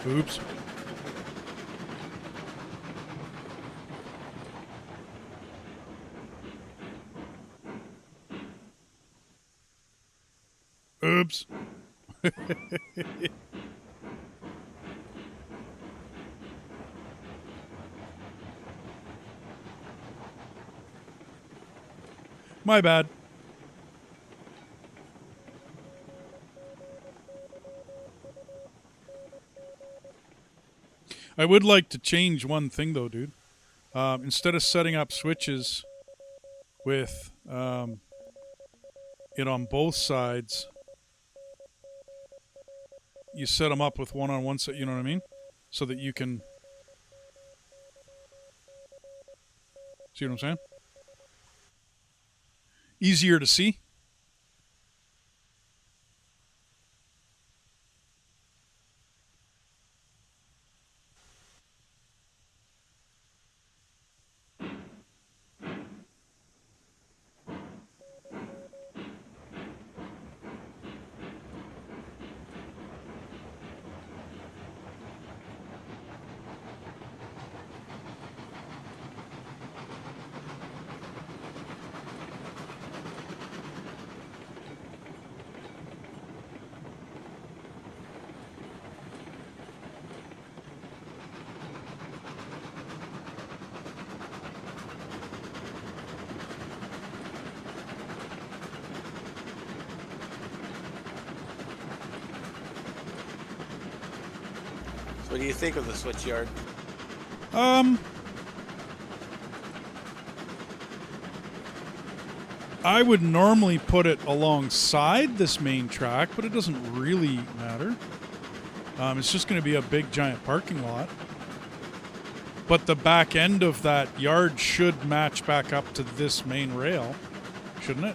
Oops. Oops. My bad. I would like to change one thing though, dude. Instead of setting up switches with it on both sides, you set them up with one on one side, you know what I mean? So that you can... See what I'm saying? Easier to see. So what do you think of the switch yard? I would normally put it alongside this main track, but it doesn't really matter. It's just going to be a big giant parking lot. But the back end of that yard should match back up to this main rail, shouldn't it?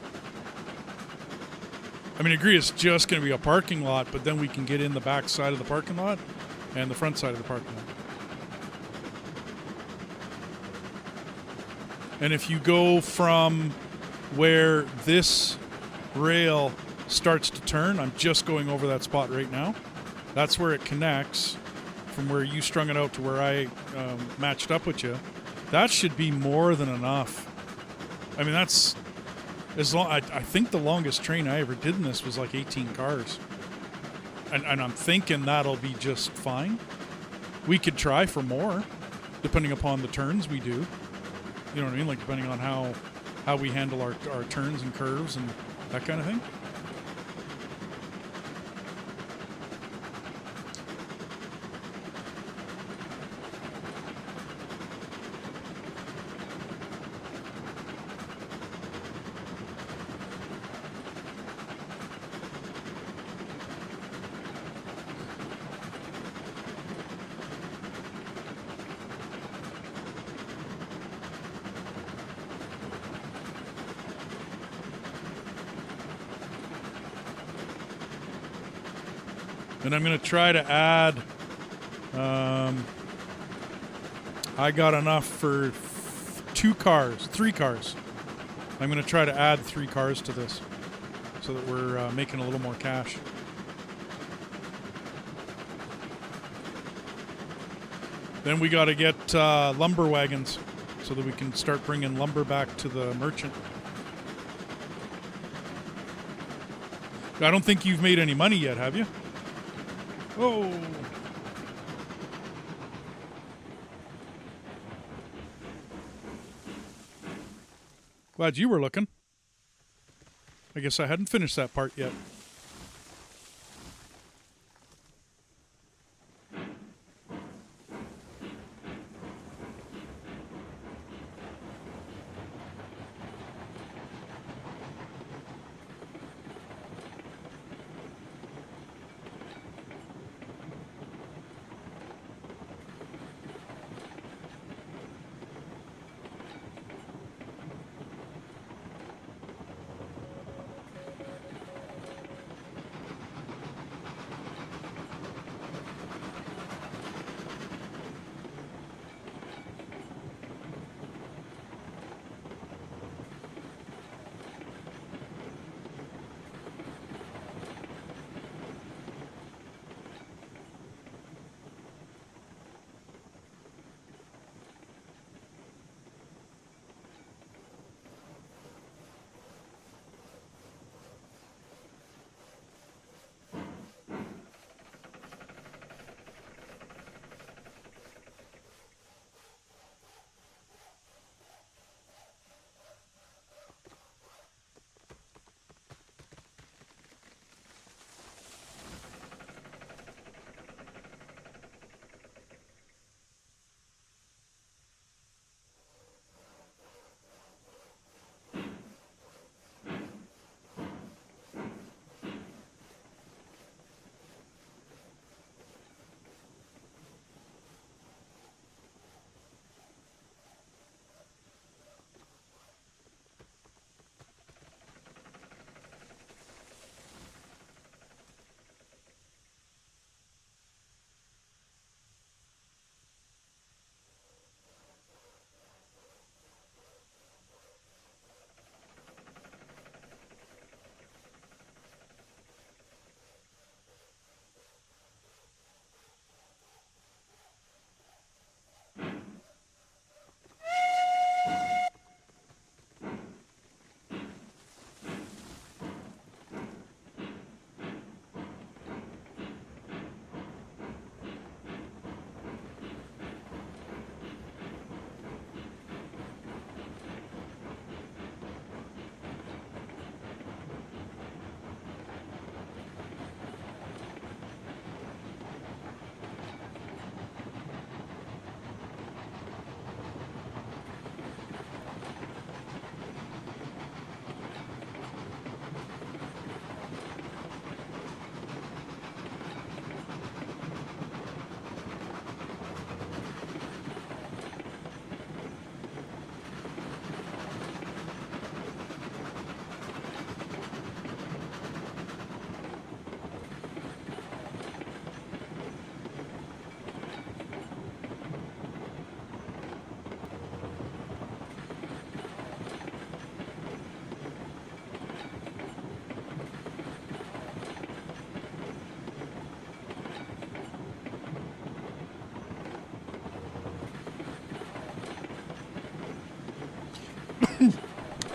I mean, I agree it's just going to be a parking lot, but then we can get in the back side of the parking lot and the front side of the parking lot. And if you go from where this rail starts to turn, I'm just going over that spot right now. That's where it connects from where you strung it out to where I matched up with you. That should be more than enough. I mean, that's as long. I think the longest train I ever did in this was like 18 cars, and I'm thinking that'll be just fine. We could try for more, depending upon the turns we do. You know what I mean? Like depending on how we handle our turns and curves and that kind of thing. And I'm going to try to add, I got enough for 3 cars. I'm going to try to add 3 cars to this so that we're making a little more cash. Then we got to get lumber wagons so that we can start bringing lumber back to the merchant. I don't think you've made any money yet, have you? Oh. Glad you were looking. I guess I hadn't finished that part yet.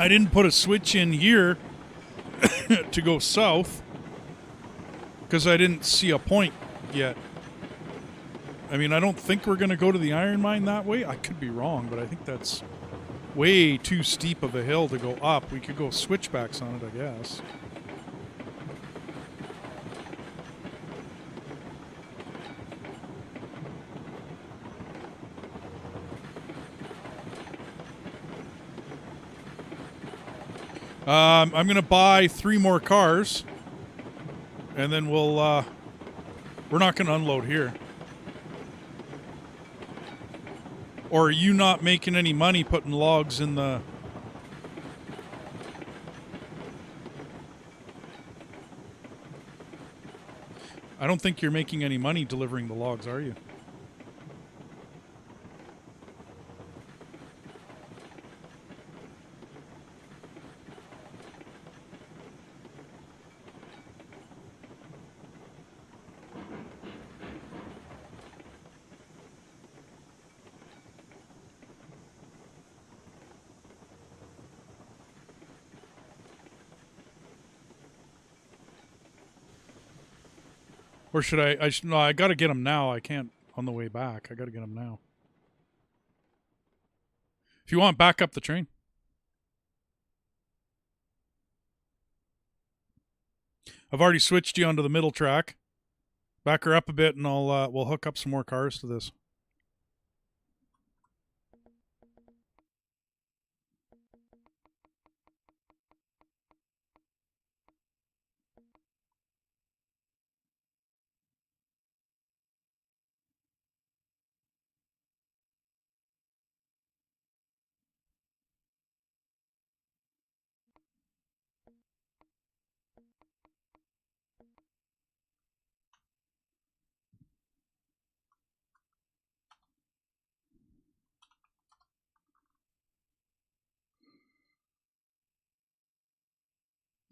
I didn't put a switch in here to go south because I didn't see a point yet. I mean, I don't think we're going to go to the iron mine that way. I could be wrong, but I think that's way too steep of a hill to go up. We could go switchbacks on it, I guess. I'm going to buy 3 more cars, and then we're not going to unload here. Or are you not making any money putting logs in the... I don't think you're making any money delivering the logs, are you? Or should I no, I got to get them now. I can't on the way back. I got to get them now. If you want, back up the train. I've already switched you onto the middle track. Back her up a bit, and we'll hook up some more cars to this.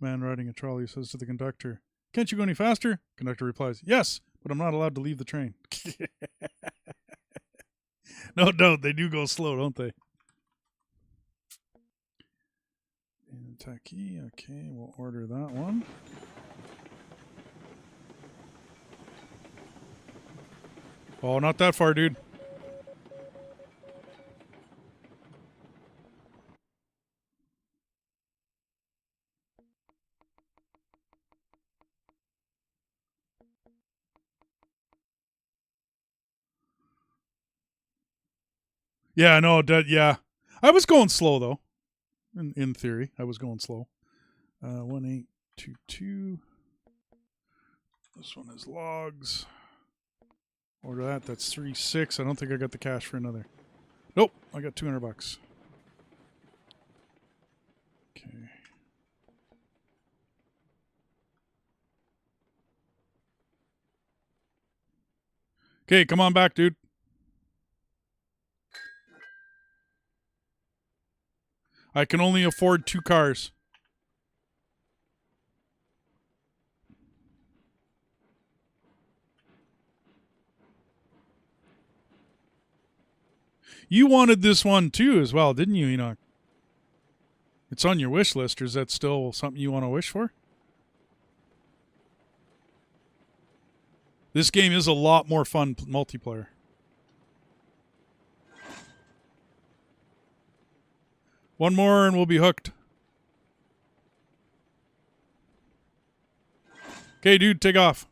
Man riding a trolley says to the conductor, "Can't you go any faster?" Conductor replies, "Yes, but I'm not allowed to leave the train." No, don't. They do go slow, don't they? Kentucky. Okay, we'll order that one. Oh, not that far, dude. Yeah, no, yeah. I was going slow, though. In theory, I was going slow. 1822. This one is logs. Order that. That's 3.6. I don't think I got the cash for another. Nope, I got $200. Okay. Okay, come on back, dude. I can only afford 2 cars. You wanted this one too as well, didn't you, Enoch? It's on your wish list, or is that still something you want to wish for? This game is a lot more fun multiplayer. One more and we'll be hooked. Okay, dude, take off.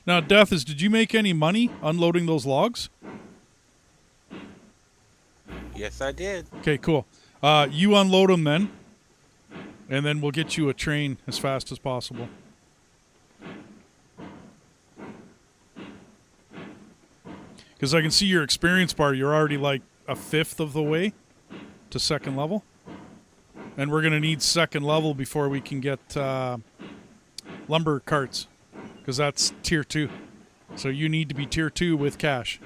Now, Dethus, did you make any money unloading those logs? Yes, I did. Okay, cool. You unload them then, and then we'll get you a train as fast as possible. Because I can see your experience bar. You're already like 1/5 of the way to 2nd level. And we're going to need 2nd level before we can get lumber carts. Because that's tier 2. So you need to be tier 2 with cash.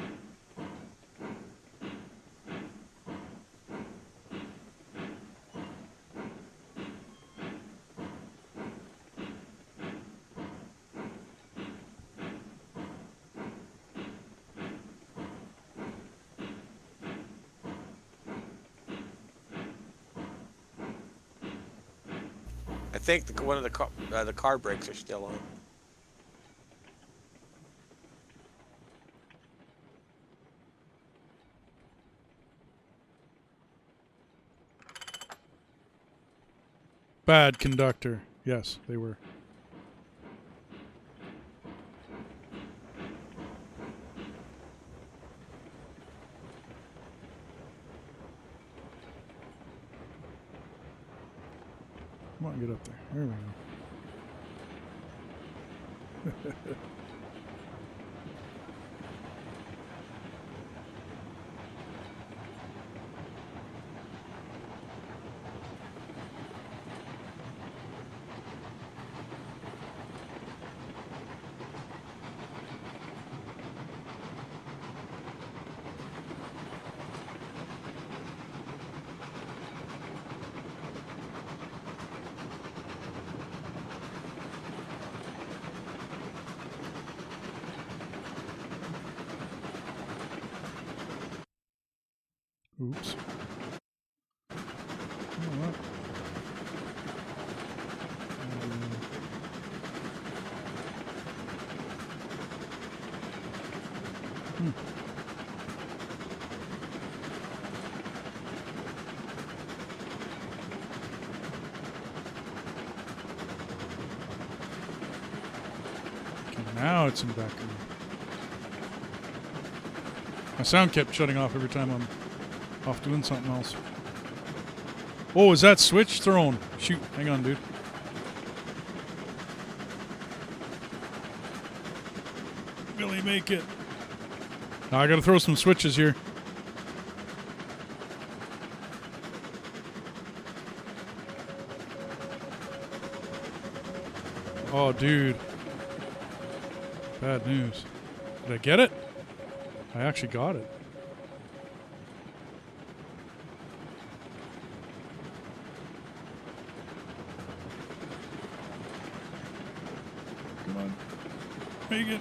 I think one of the car brakes are still on. Bad conductor. Yes, they were. Come on, get up there. There we go. Oops. You know what? Okay, now it's in back. My sound kept shutting off every time I'm off doing something else. Oh, is that switch thrown? Shoot, hang on, dude. Will he make it? Now I gotta throw some switches here. Oh, dude. Bad news. Did I get it? I actually got it. Come on. Make it.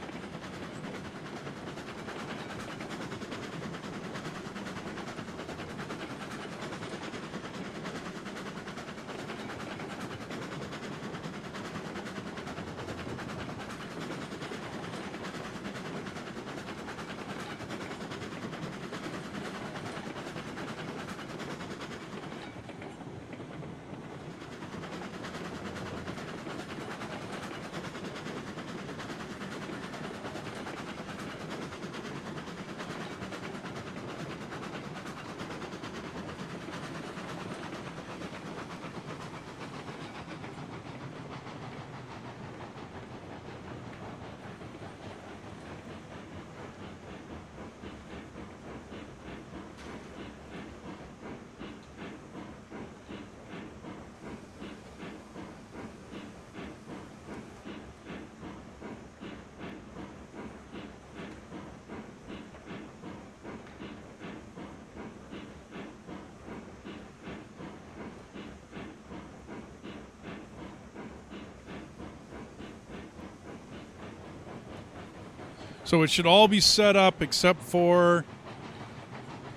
So it should all be set up except for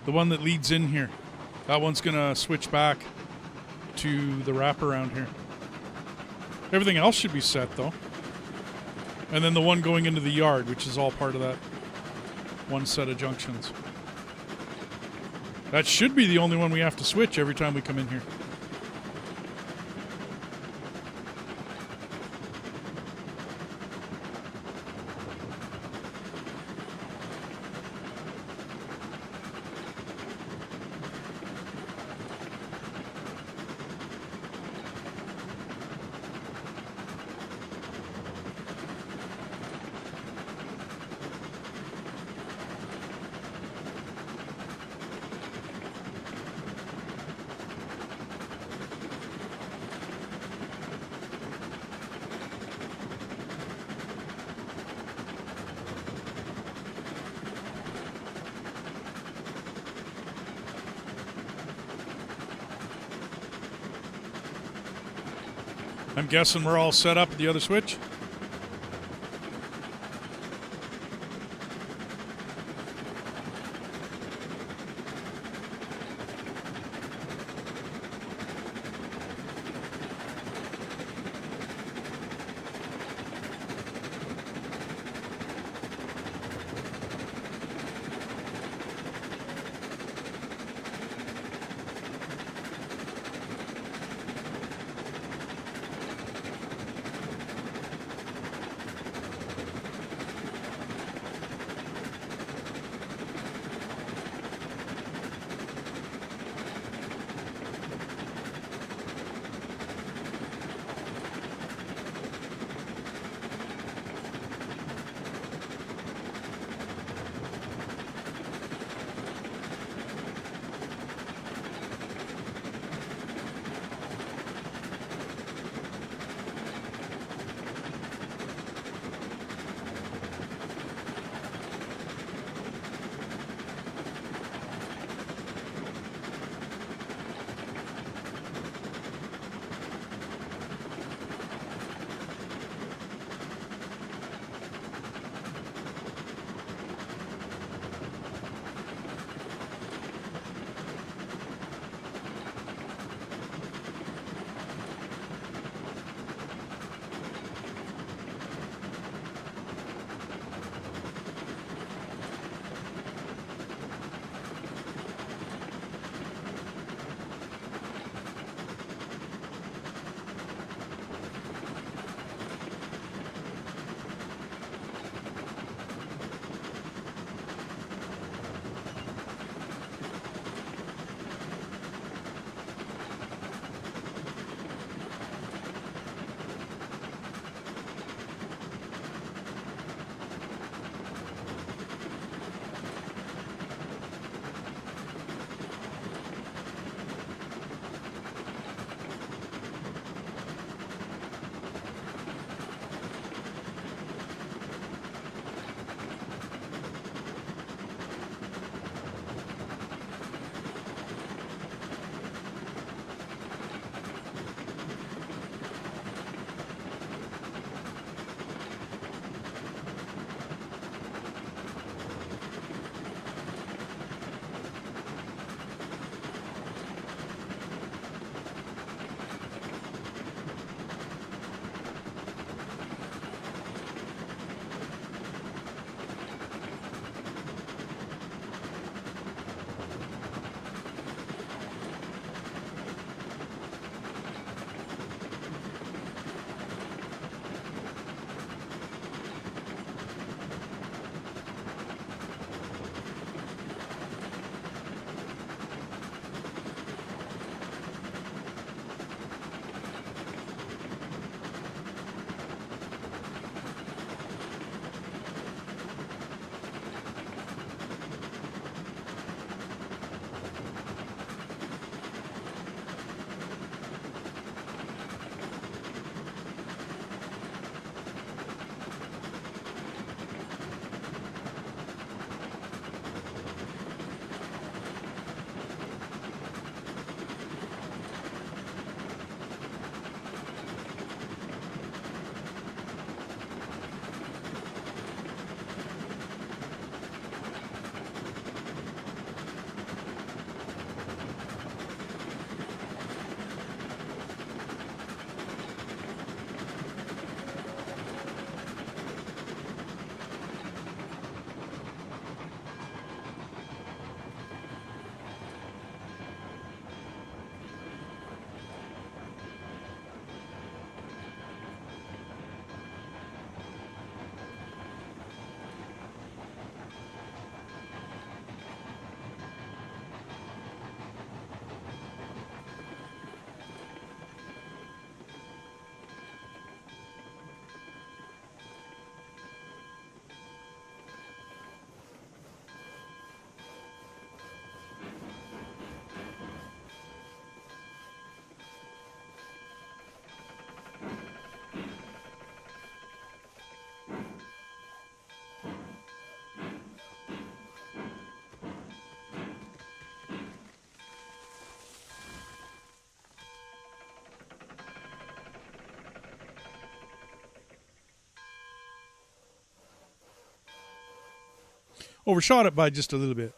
the one that leads in here. That one's going to switch back to the wraparound here. Everything else should be set, though. And then the one going into the yard, which is all part of that one set of junctions. That should be the only one we have to switch every time we come in here. I'm guessing we're all set up at the other switch. Overshot it by just a little bit.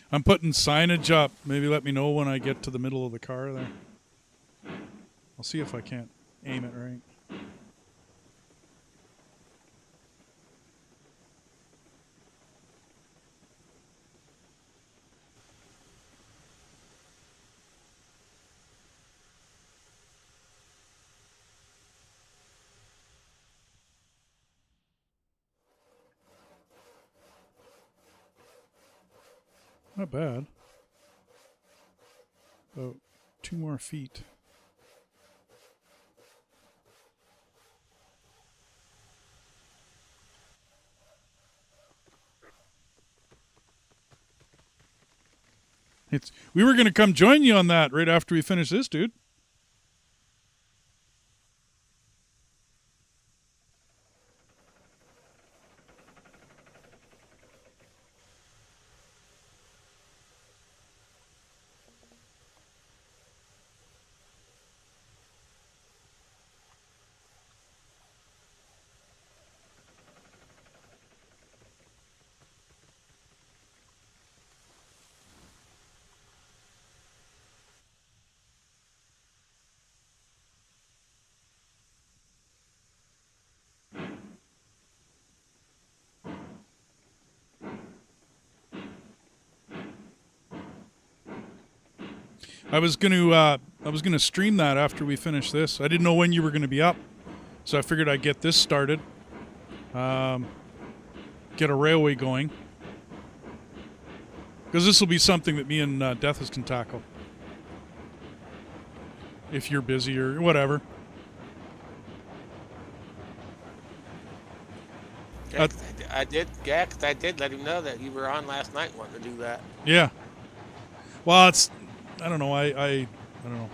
I'm putting signage up. Maybe let me know when I get to the middle of the car there. I'll see if I can't aim it right. Not bad. About 2 more feet. We were going to come join you on that right after we finish this, dude. I was gonna stream that after we finish this. I didn't know when you were gonna be up, so I figured I'd get this started. Get a railway going, because this will be something that me and Dethus can tackle. If you're busy or whatever. Yeah, I did. Yeah, 'cause I did let him know that you were on last night wanting to do that. Yeah. Well, I don't know. I don't know.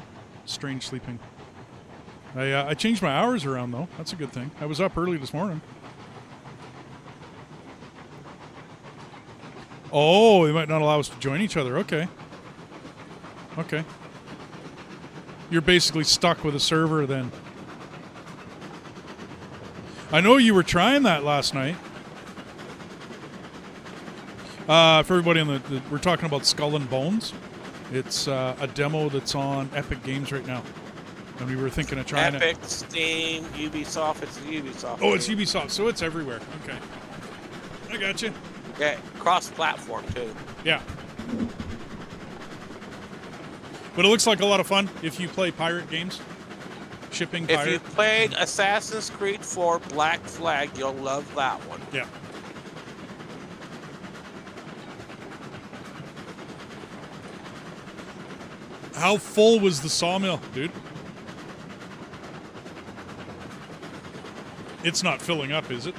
Strange sleeping. I changed my hours around though. That's a good thing. I was up early this morning. Oh, they might not allow us to join each other. Okay. Okay. You're basically stuck with a server then. I know you were trying that last night. For everybody we're talking about Skull and Bones. It's a demo that's on Epic Games right now. And we were thinking of trying Epic, Steam, Ubisoft. It's Ubisoft. Oh, it's Ubisoft, so it's everywhere. Okay. I got you. Yeah, cross-platform too. Yeah. But it looks like a lot of fun if you play pirate games. Shipping pirate. If you played Assassin's Creed 4 Black Flag, you'll love that one. Yeah. How full was the sawmill, dude? It's not filling up, is it?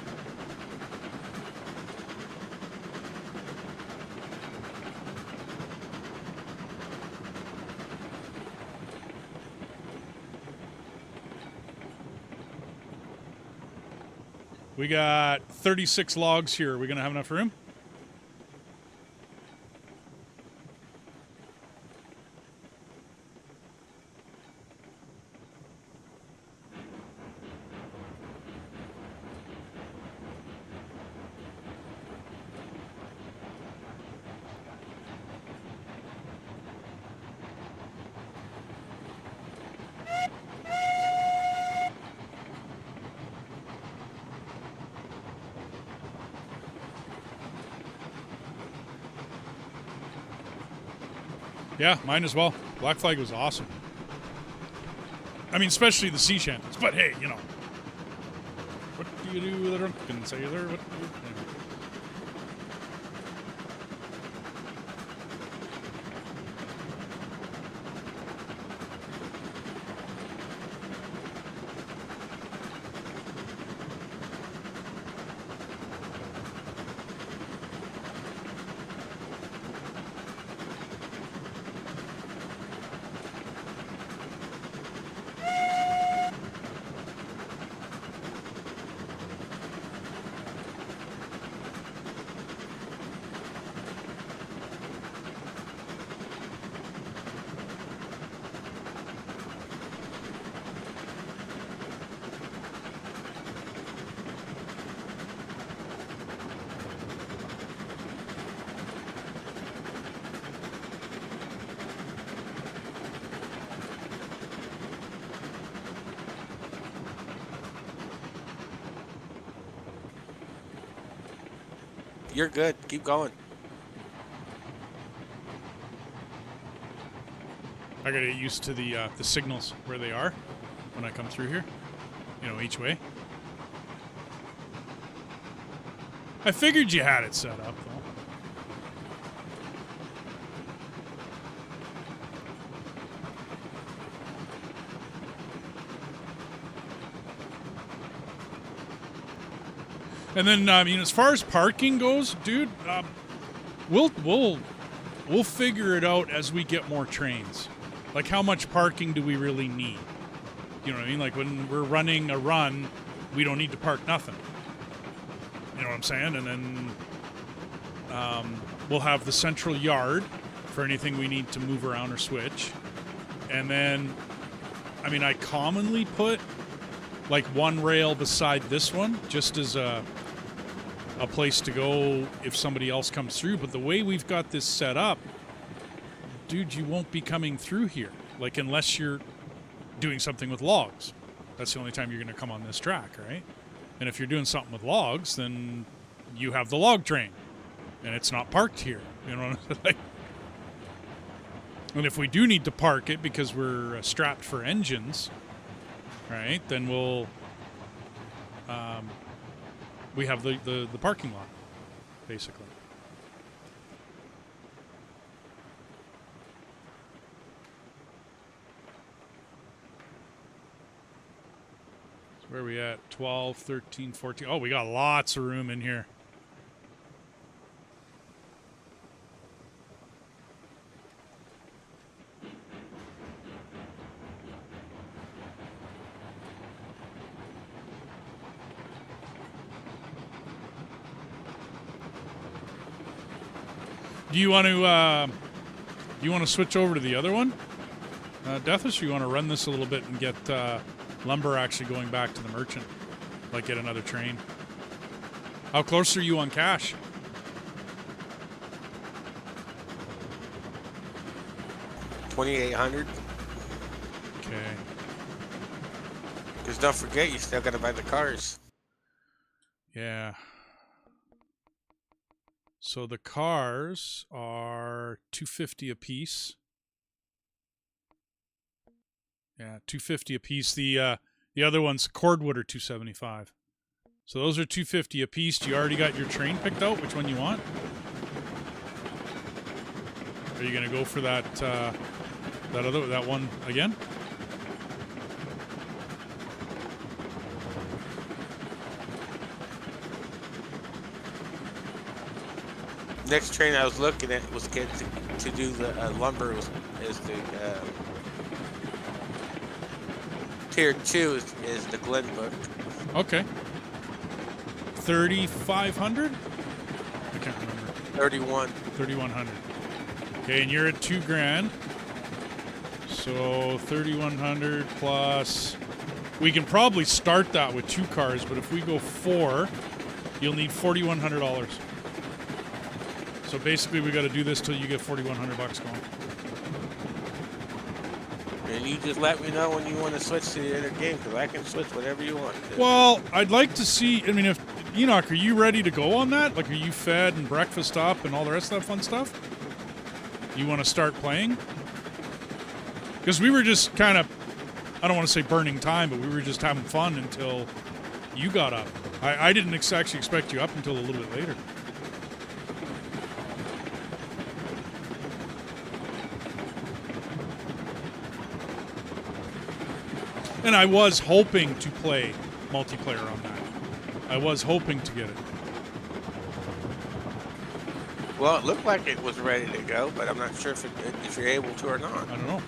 We got 36 logs here. Are we going to have enough room? Yeah, mine as well. Black Flag was awesome. I mean, especially the sea shanties. But hey, you know. What do you do with a drunken sailor? What do you do? You're good. Keep going. I gotta get used to the signals where they are when I come through here. You know, each way. I figured you had it set up, though. And then, I mean, as far as parking goes, dude, we'll figure it out as we get more trains. Like, how much parking do we really need? You know what I mean? Like, when we're running a run, we don't need to park nothing. You know what I'm saying? And then we'll have the central yard for anything we need to move around or switch. And then, I mean, I commonly put, like, one rail beside this one, just as a place to go if somebody else comes through. But the way we've got this set up, dude, you won't be coming through here. Like, unless you're doing something with logs. That's the only time you're going to come on this track, right? And if you're doing something with logs, then you have the log train. And it's not parked here. You know what I'm saying? And if we do need to park it because we're strapped for engines, right, then we'll... we have the parking lot, basically. So where are we at? 12, 13, 14. Oh, we got lots of room in here. Do you want to switch over to the other one, Dethus, or you want to run this a little bit and get lumber actually going back to the merchant, like get another train? How close are you on cash? $2,800. Okay. Because don't forget, you still got to buy the cars. Yeah. So the cars are $250 a piece. Yeah, $250 a piece. The other ones, cordwood, are $275. So those are $250 a piece. Do you already got your train picked out? Which one you want? Are you gonna go for that that one again? Next train I was looking at was get to do the lumber is the tier 2 is the Glenbrook. Okay. 3,500? I can't remember. 3,100. Okay, and you're at $2,000. So 3,100 plus. We can probably start that with 2 cars, but if we go 4, you'll need $4,100. So basically, we got to do this till you get $4,100 going. And you just let me know when you want to switch to the other game, because I can switch whatever you want. Well, I'd like to see. I mean, if Enoch, are you ready to go on that? Like, are you fed and breakfast up and all the rest of that fun stuff? You want to start playing? Because we were just kind of, I don't want to say burning time, but we were just having fun until you got up. I didn't actually expect you up until a little bit later. And I was hoping to play multiplayer on that. I was hoping to get it. Well, it looked like it was ready to go, but I'm not sure if you're able to or not. I don't know.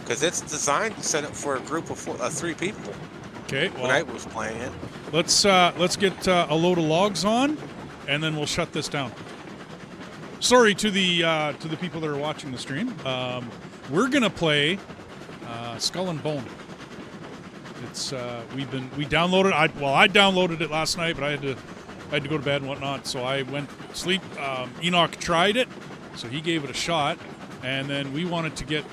Because it's designed to set up for a group of 3 people. Okay, well, when I was playing it. Let's get a load of logs on, and then we'll shut this down. Sorry to the people that are watching the stream. We're gonna play Skull and Bone. It's we downloaded. I downloaded it last night, but I had to go to bed and whatnot, so I went to sleep. Enoch tried it, so he gave it a shot, and then we wanted to get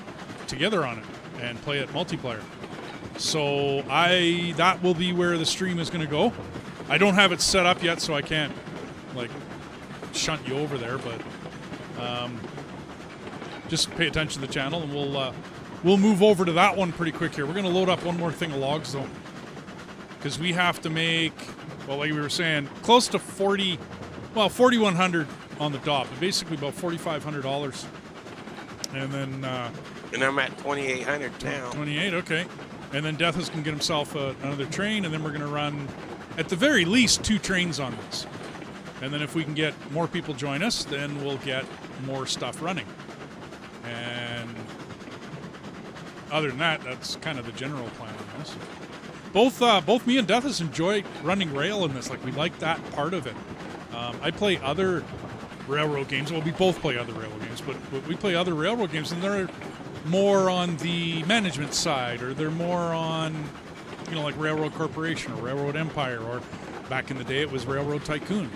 together on it and play it multiplayer. So that will be where the stream is going to go. I don't have it set up yet, so I can't like shunt you over there, but just pay attention to the channel, and we'll move over to that one pretty quick here. We're going to load up one more thing of logs though, because we have to make, well, like we were saying, close to 4,100 on the dot, but basically about $4,500, and then and I'm at 2,800 now. 28, okay. And then Dethus can get himself another train, and then we're going to run, at the very least, 2 trains on this. And then if we can get more people join us, then we'll get more stuff running. And other than that, that's kind of the general plan on this. Both me and Dethus enjoy running rail in this. Like, we like that part of it. I play other railroad games. Well, we both play other railroad games, but we play other railroad games, and they're more on the management side, or they're more on, like Railroad Corporation or Railroad Empire, or back in the day it was Railroad Tycoon.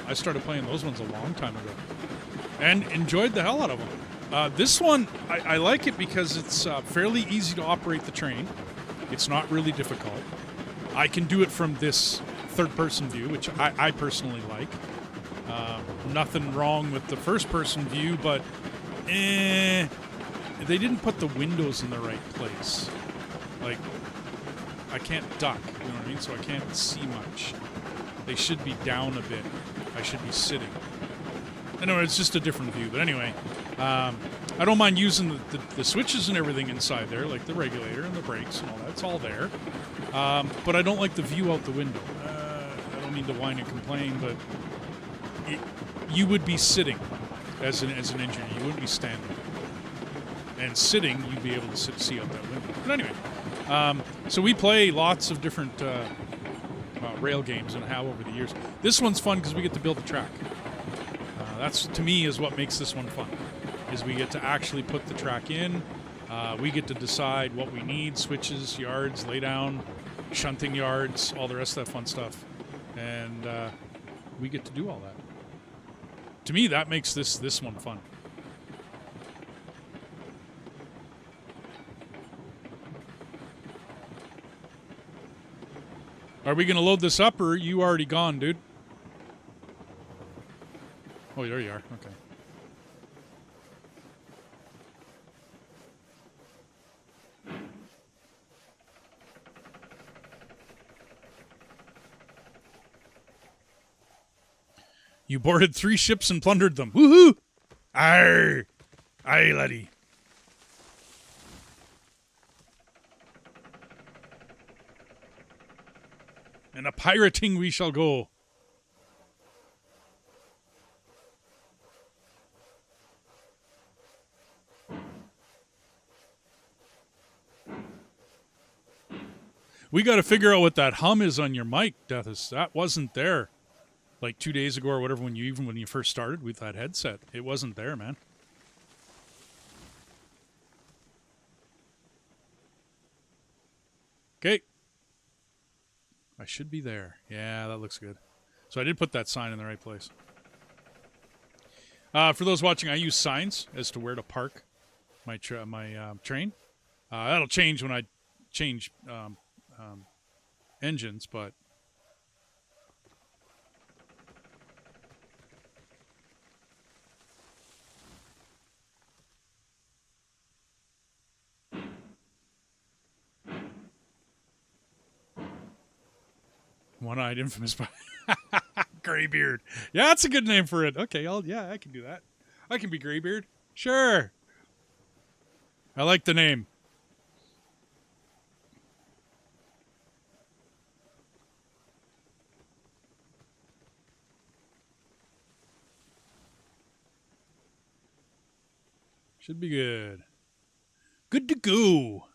I started playing those ones a long time ago and enjoyed the hell out of them. This one, I like it because it's fairly easy to operate the train. It's not really difficult. I can do it from this third-person view, which I personally like. Nothing wrong with the first-person view, but they didn't put the windows in the right place. Like, I can't duck, you know what I mean? So I can't see much. They should be down a bit. I should be sitting. I know it's just a different view, but anyway, I don't mind using the switches and everything inside there, like the regulator and the brakes and all that. It's all there. But I don't like the view out the window. I don't mean to whine and complain, but you would be sitting as an engineer. You wouldn't be standing. And sitting, you'd be able to see out that window. But anyway, so we play lots of different rail games and have over the years. This one's fun because we get to build the track. That's, to me, is what makes this one fun, is we get to actually put the track in. We get to decide what we need, switches, yards, laydown, shunting yards, all the rest of that fun stuff. And we get to do all that. To me, that makes this one fun. Are we going to load this up, or are you already gone, dude? Oh, there you are. Okay. You boarded 3 ships and plundered them. Woohoo! Arr! Aye, laddie. And a pirating we shall go. We got to figure out what that hum is on your mic, Dethus. That wasn't there like 2 days ago or whatever, when you first started with that headset. It wasn't there, man. Okay. I should be there. Yeah, that looks good. So I did put that sign in the right place. For those watching, I use signs as to where to park my train. That'll change when I change engines, but One-eyed infamous Graybeard. Yeah, that's a good name for it. Okay, I can do that. I can be Graybeard. Sure. I like the name. Should be good. Good to go.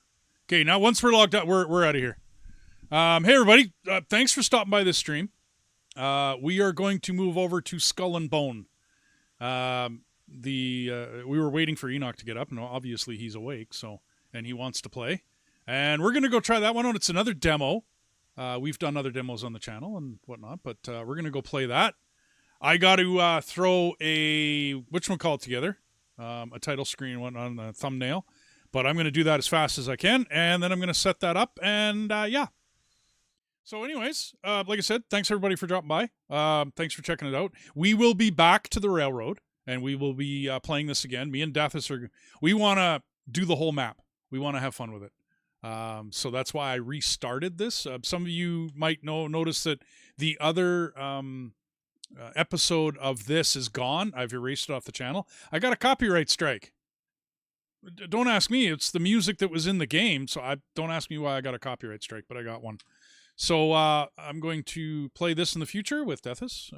Okay, now once we're logged out, we're out of here. Hey everybody, thanks for stopping by this stream. We are going to move over to Skull and Bone. We were waiting for Enoch to get up, and obviously he's awake, and he wants to play. And we're going to go try that one out. It's another demo. We've done other demos on the channel and whatnot, but we're going to go play that. I got to throw a whatchamacallit together, a title screen and whatnot on the thumbnail, but I'm going to do that as fast as I can, and then I'm going to set that up, and yeah. So anyways, like I said, thanks everybody for dropping by. Thanks for checking it out. We will be back to the railroad, and we will be playing this again. Me and Dethus we want to do the whole map. We want to have fun with it. So that's why I restarted this. Some of you might notice that the other episode of this is gone. I've erased it off the channel. I got a copyright strike. Don't ask me. It's the music that was in the game, so don't ask me why I got a copyright strike, but I got one. So I'm going to play this in the future with Dethus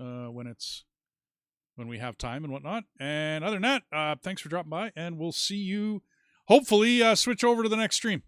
when we have time and whatnot. And other than that, thanks for dropping by, and we'll see you, hopefully, switch over to the next stream.